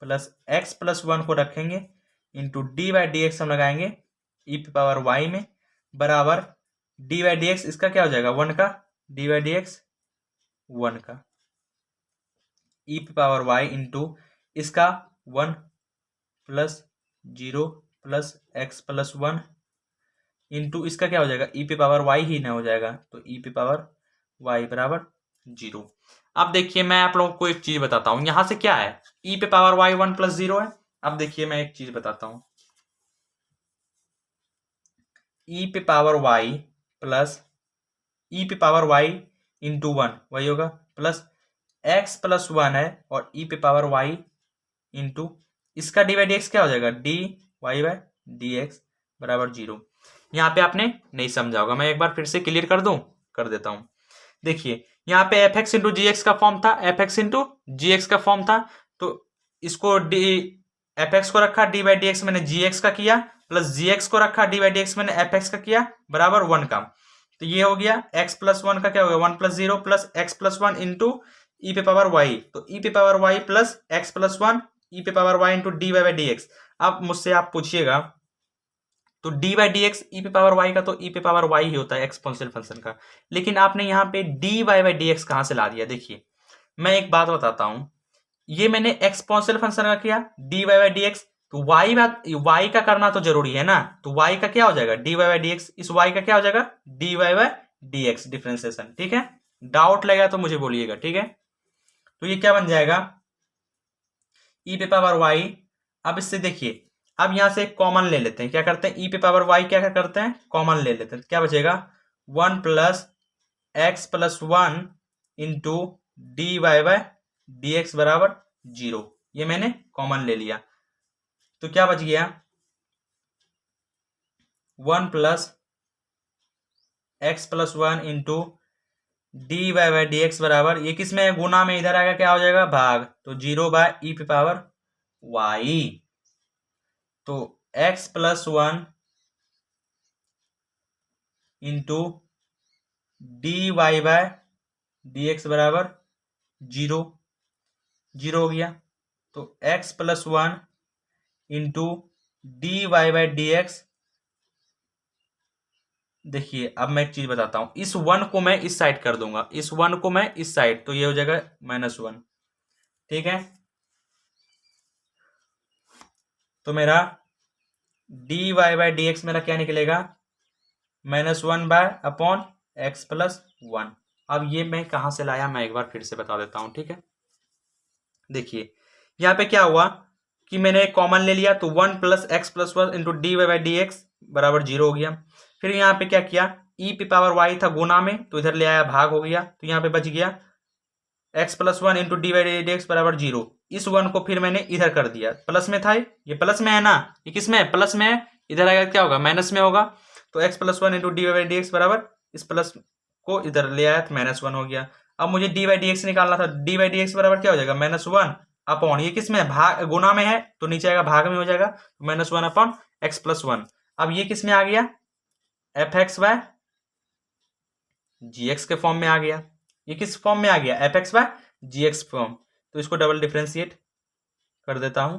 प्लस एक्स प्लस 1 को रखेंगे into D by D X हम लगाएंगे ई पे पावर वाई में, बराबर डी बाई डी एक्स इसका क्या हो जाएगा 1 का, डी बाई डी एक्स 1 का ई पे पावर वाई इंटू इसका 1 plus 0 plus x plus 1 into इसका क्या हो जाएगा, ई पे पावर वाई ही ना हो जाएगा, तो ई पे पावर वाई बराबर 0। अब देखिए मैं आप लोगों को एक चीज बताता हूं, यहां से क्या है, ई पे पावर वाई 1 प्लस 0 है। अब देखिए मैं एक चीज बताता हूं, ई पे पावर वाई प्लस ई पे पावर वाई इंटू 1 वही होगा, प्लस एक्स प्लस 1 है और ई पे पावर वाई इंटू इसका डी बाई डी एक्स क्या हो जाएगा, D Y by D x बराबर 0। यहाँ पे आपने नहीं समझा होगा, मैं एक बार फिर से क्लियर कर देता हूं। देखिए यहाँ पे F X into G x का फॉर्म था, F X into G x का फॉर्म था, तो इसको डी एफ एक्स को रखा, डी बाई डी एक्स मैंने जी एक्स का किया, प्लस जी एक्स को रखा, डी बाई डी एक्स मैंने एफ एक्स का किया, बराबर 1 का। तो ये हो गया एक्स प्लस 1 का क्या हो गया 1 plus 0 plus x plus 1 into e पे पावर वाई, तो ई पे power y plus x plus 1 e पे power y into d Y by D x. अब मुझसे आप पूछिएगा तो डी बाई डी एक्स ई पे पावर वाई का तो ई पे पावर वाई ही होता है एक्सपोनेंशियल फंक्शन का, लेकिन आपने यहाँ पे d Y by D x कहाँ से ला दिया। देखिए मैं एक बात बताता हूँ, ये मैंने एक्सपोनेंशियल फंक्शन का किया d Y by D x, तो वाई का करना तो जरूरी है ना, तो वाई का क्या हो जाएगा D Y by D x, इस वाई का क्या हो जाएगा D Y by dx differentiation. ठीक है, डाउट लगा तो मुझे बोलिएगा। ठीक है, तो ये क्या बन जाएगा e पे पावर y। अब इससे देखिए, अब यहां से कॉमन ले लेते हैं। क्या करते हैं, e पे पावर y क्या करते हैं, कॉमन ले लेते हैं। क्या बचेगा 1 plus x plus 1 into d Y by D x बराबर 0। ये मैंने कॉमन ले लिया, तो क्या बच गया 1 plus x plus 1 into d Y by D x बराबर, ये किस में है, गुना में, इधर आएगा क्या हो जाएगा भाग, तो 0 बाय ई पे पावर वाई। तो x plus 1 into d Y by D x बराबर 0 हो गया। तो x plus 1 into d Y by D x. देखिए अब मैं एक चीज बताता हूं, इस 1 को मैं इस साइड कर दूंगा, इस 1 को मैं इस साइड, तो ये हो जाएगा -1। ठीक है, तो मेरा D Y by D x मेरा क्या निकलेगा -1 बाय अपॉन एक्स प्लस 1। अब ये मैं कहां से लाया, मैं एक बार फिर से बता देता हूं। ठीक है, देखिए यहां पे क्या हुआ कि मैंने कॉमन ले लिया, तो 1 plus x plus 1 into d Y by D x बराबर 0 हो गया। फिर यहाँ पे क्या किया, ई पे पावर वाई था गुना में, तो इधर ले आया भाग हो गया, तो यहाँ पे बच गया x plus 1 into d Y D x बराबर 0। इस 1 को फिर मैंने इधर कर दिया, प्लस में था, ये प्लस में है ना, ये किस में है, प्लस में है, इधर आएगा क्या होगा माइनस में होगा। तो x plus 1 into d Y D x बराबर, इस प्लस को इधर ले आया तो -1 हो गया। अब मुझे डी वाई डी एक्स निकालना था, डी वाई डी एक्स बराबर क्या हो जाएगा -1 अपॉन, ये किस में है, भाग गुना में है, तो नीचे आएगा भाग में हो जाएगा, -1 अपॉन एक्स प्लस 1। अब ये किस में आ गया, एफ एक्स बाय जी एक्स के फॉर्म में आ गया। ये किस फॉर्म में आ गया, एफ एक्स बाय जी एक्स फॉर्म। तो इसको डबल डिफ्रेंशिएट कर देता हूं।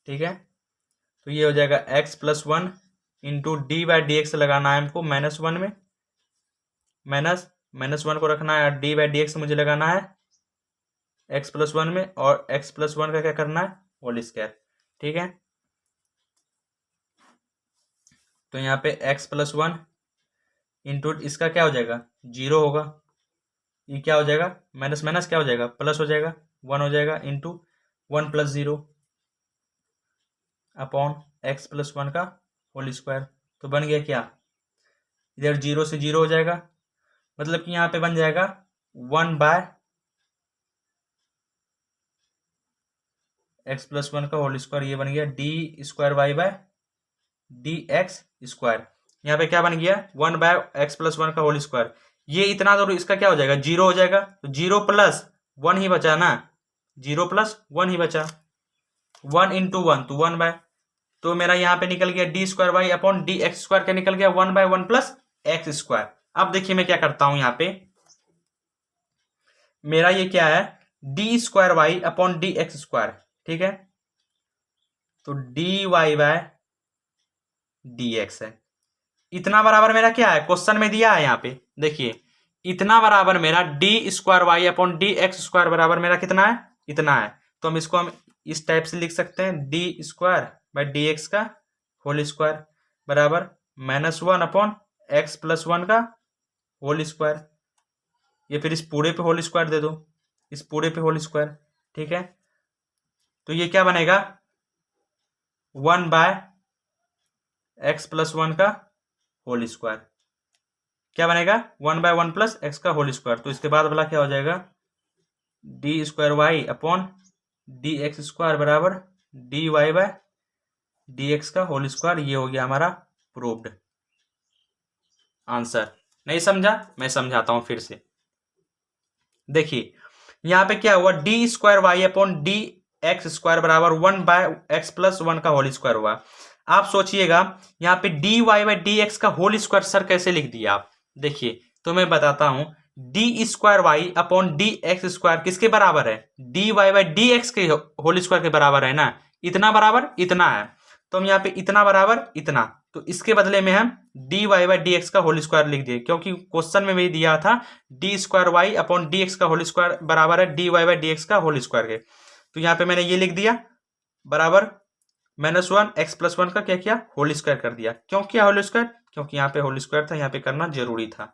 ठीक है, तो ये हो जाएगा x plus 1 into D by D x लगाना है हमको -1 में, -1 को रखना है, डी बाई डी एक्स मुझे लगाना है एक्स प्लस 1 में, और एक्स प्लस 1 का क्या करना है होल स्क्वायर। ठीक है, तो यहाँ पे एक्स प्लस 1 इंटू इसका क्या हो जाएगा 0 होगा, ये क्या हो जाएगा माइनस माइनस क्या हो जाएगा प्लस हो जाएगा, 1 हो जाएगा, into 1 plus 0 upon x plus 1 का होल स्क्वायर। तो बन गया क्या, इधर 0 से 0 हो जाएगा, मतलब कि यहाँ पे बन जाएगा 1 बाय एक्स प्लस 1 का होल स्क्वायर। ये बन गया d square y by D x square. यहाँ पे क्या बन गया 1 बाय एक्स प्लस 1 का होल स्क्वायर। ये इतना तो इसका क्या हो जाएगा 0 हो जाएगा, तो 0 प्लस 1 ही बचा ना, 0 प्लस 1 ही बचा, 1 इंटू 1 तो 1 बाय, तो मेरा यहाँ पे निकल गया d square Y upon D x square, क्या निकल गया 1 बाय 1 प्लस एक्स स्क्वायर। अब देखिए मैं क्या करता हूं, यहाँ पे मेरा ये क्या है d square Y upon D x square. ठीक है, तो D Y by D x है, इतना बराबर मेरा क्या है क्वेश्चन में दिया है, यहाँ पे देखिए इतना बराबर मेरा d square Y upon D x square बराबर मेरा कितना है, इतना है। तो हम इस टाइप से लिख सकते हैं, D square by D x का होल स्क्वायर बराबर -1 अपॉन एक्स प्लस 1 का होल स्क्वायर। ये फिर इस पूरे पे होल स्क्वायर दे दो, इस पूरे पे होल स्क्वायर। ठीक है, तो ये क्या बनेगा 1 बाय एक्स प्लस 1 का होल स्क्वायर, क्या बनेगा 1 बाय 1 प्लस एक्स का होल स्क्वायर। तो इसके बाद वाला क्या हो जाएगा D square Y upon D x square बराबर d Y by D x का होल स्क्वायर। ये हो गया हमारा प्रूव्ड आंसर। नहीं समझा, मैं समझाता हूं फिर से। देखिए यहां पे क्या हुआ d square Y upon D x square बराबर 1 बाय एक्स प्लस 1 का होल स्क्वायर हुआ। आप सोचिएगा यहाँ पे d Y by D x का होल स्क्वायर सर कैसे लिख दिया आप, देखिए तो मैं बताता हूं, d square Y upon D x square किसके बराबर है, D Y by D x के होल स्क्वायर के बराबर है ना, इतना बराबर इतना है, तो हम यहाँ पे इतना बराबर इतना, तो इसके बदले में हम d Y by D x का होल स्क्वायर लिख दिए, क्योंकि क्वेश्चन में भी दिया था d square Y upon D x का होल स्क्वायर बराबर है D Y by D x का होल स्क्वायर के। तो यहाँ पे मैंने ये लिख दिया बराबर -1 एक्स प्लस 1 का क्या किया होल स्क्वायर कर दिया। क्यों किया होल स्क्वायर, क्योंकि यहाँ पे होल स्क्वायर था, यहाँ पे करना जरूरी था।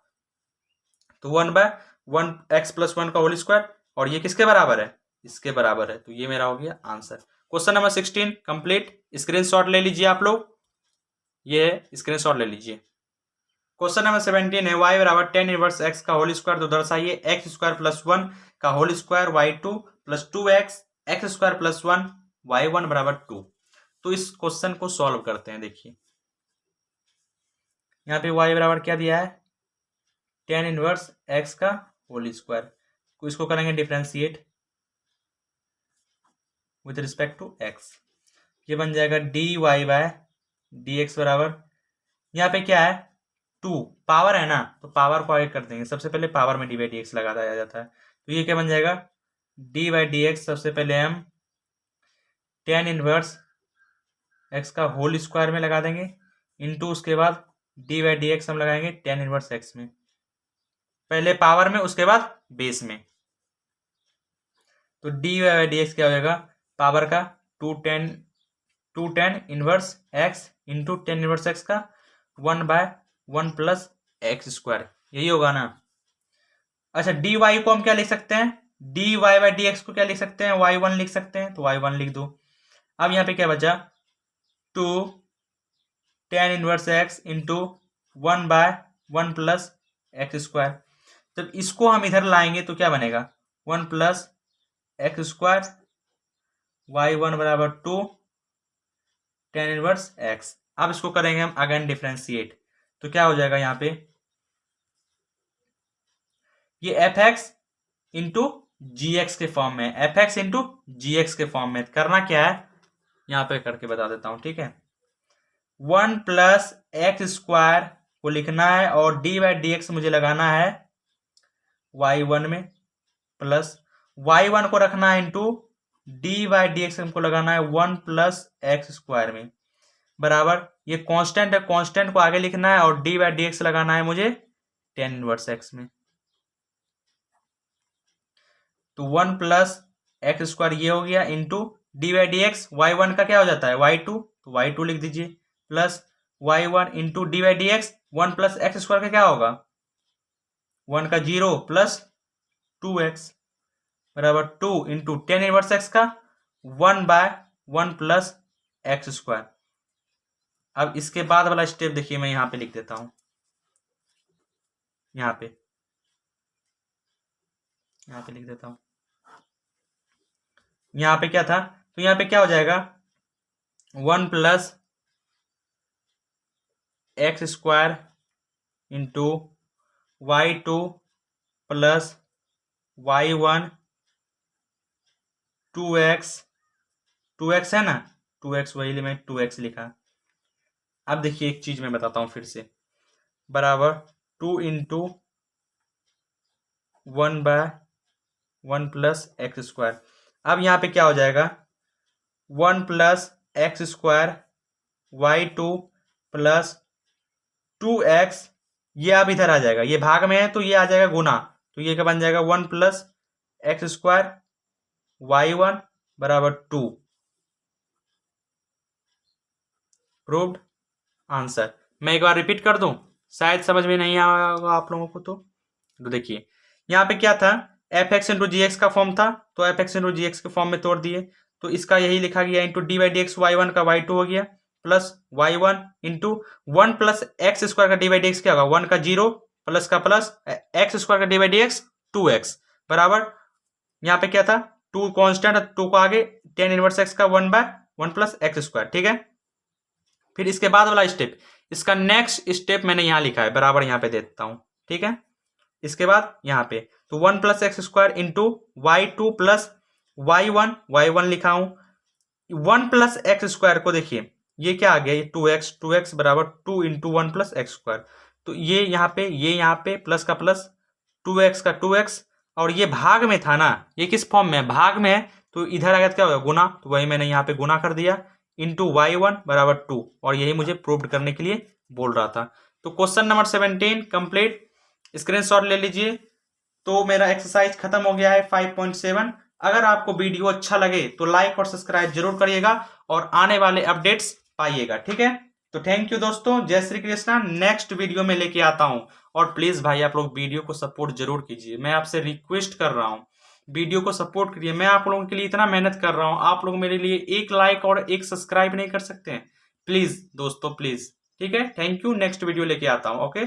तो 1/1 x + 1 का होल स्क्वायर, और ये किसके बराबर है, इसके बराबर है। तो ये मेरा हो गया answer. Question number 16 complete. Screenshot ले लीजिए आप लोग, ये स्क्रीनशॉट ले लीजिए। क्वेश्चन नंबर 17 है y बराबर tan इनवर्स x का होल स्क्वायर, तो दर्शाइए x² + 1 का whole square y2 + 2x x² + 1 y1 बराबर 2। तो इस क्वेश्चन को सॉल्व करते हैं। देखिए यहाँ पे y बराबर क्या दिया है, tan इनवर्स x का होल स्क्वायर, तो इसको करेंगे differentiate with respect to x। ये बन जाएगा dy/dx बराबर, यहाँ पे क्या है 2 पावर है ना, तो पावर को आगे कर देंगे। सबसे पहले पावर में dy/dx लगा दिया जाता है। तो ये क्या बन जाएगा dy/dx, सबसे पहले हम tan इनवर्स x का होल स्क्वायर में लगा देंगे, इनटू उसके बाद dy/dx हम लगाएंगे tan इनवर्स x में, पहले पावर में उसके बाद बेस में। तो dy/dx क्या हो जाएगा, पावर का 2 tan inverse x into tan inverse x का 1/1 + x², यही होगा ना। अच्छा dy को हम क्या लिख सकते हैं, dy/dx को क्या लिख सकते हैं, y1 लिख सकते हैं, तो y1 लिख दो। अब यहाँ पे क्या बचा 2 tan inverse x into 1/1 + x²। जब इसको हम इधर लाएंगे तो क्या बनेगा 1 + x², y1 बराबर 2 tan इनवर्स x। अब इसको करेंगे हम अगेन डिफरेंशिएट, तो क्या हो जाएगा यहाँ पे ये fx इंटू gx के फॉर्म में, fx इंटू gx के फॉर्म में। करना क्या है यहाँ पे करके बता देता हूं, ठीक है। 1 + x² को लिखना है और dy/dx मुझे लगाना है y1 में, प्लस y1 को रखना है इंटू dy/dx हमको लगाना है 1 + x² में, बराबर ये कांस्टेंट है, कांस्टेंट को आगे लिखना है और dy/dx लगाना है मुझे tan इनवर्स x में। तो 1 + x² ये हो गया इंटू dy/dx, y1 का क्या हो जाता है y2, तो y2 लिख दीजिए, plus y1 into dy/dx 1 + x² का क्या होगा 1 का 0 प्लस 2x बराबर 2 इंटू tan इनवर्स x का 1/1 + x²। अब इसके बाद वाला स्टेप देखिए, मैं यहाँ पे लिख देता हूं, यहाँ पे लिख देता हूं। यहाँ पे क्या था, तो यहाँ पे क्या हो जाएगा 1 + x² into y2 + y1 2x है ना, 2x वही लिए मैं 2x लिखा। अब देखिए एक चीज मैं बताता हूं फिर से, बराबर 2 इंटू 1/1 + x²। अब यहाँ पे क्या हो जाएगा 1 + x² y2 + 2x, ये अब इधर आ जाएगा, ये भाग में है तो ये आ जाएगा गुना, तो ये क्या बन जाएगा 1 + x² y1 बराबर 2। Proved answer. मैं एक बार रिपीट कर दूं, शायद समझ में नहीं आएगा आप लोगों को। तो देखिए यहाँ पे क्या था fx इंटू जी का फॉर्म था, तो fx इंटू जी के फॉर्म में तोड़ दिए, तो इसका यही लिखा गया इंटू dy/dx y1 का y2 हो गया, प्लस y1 इंटू 1 + x² का dy/dx क्या होगा 1 का 0 प्लस का प्लस x² का dy/dx 2x बराबर, यहाँ पे क्या था 2 कांस्टेंट, 2 को आगे tan इनवर्स x का 1/1 + x², ठीक है। फिर इसके बाद वाला स्टेप, इसका नेक्स्ट स्टेप मैंने यहाँ लिखा है, बराबर यहाँ पे देता हूं, ठीक है। इसके बाद यहाँ पे तो 1 + x² इंटू y2 + y1 लिखा हूं। 1 + x² को देखिए ये क्या आ गया, ये 2x बराबर 2 इंटू 1 + x², तो ये यहाँ पे प्लस का प्लस 2x का 2x, और ये भाग में था ना, ये किस फॉर्म में है भाग में है, तो इधर आ गया क्या होगा गुना, तो वही मैंने यहाँ पे गुना कर दिया इंटू y1 बराबर 2, और यही मुझे प्रूव करने के लिए बोल रहा था। तो क्वेश्चन नंबर 17 कंप्लीट, स्क्रीनशॉट ले लीजिए। तो मेरा एक्सरसाइज खत्म हो गया है 5.7। अगर आपको वीडियो अच्छा लगे तो लाइक और सब्सक्राइब जरूर करिएगा और आने वाले अपडेट्स पाइएगा, ठीक है। तो थैंक यू दोस्तों, जय श्री कृष्णा। नेक्स्ट वीडियो में लेके आता हूँ। और प्लीज भाई आप लोग वीडियो को सपोर्ट जरूर कीजिए, मैं आपसे रिक्वेस्ट कर रहा हूँ, वीडियो को सपोर्ट करिए। मैं आप लोगों के लिए इतना मेहनत कर रहा हूँ, आप लोग मेरे लिए एक लाइक और एक सब्सक्राइब नहीं कर सकते हैं? प्लीज दोस्तों प्लीज। ठीक है, थैंक यू, नेक्स्ट वीडियो लेके आता हूँ। ओके।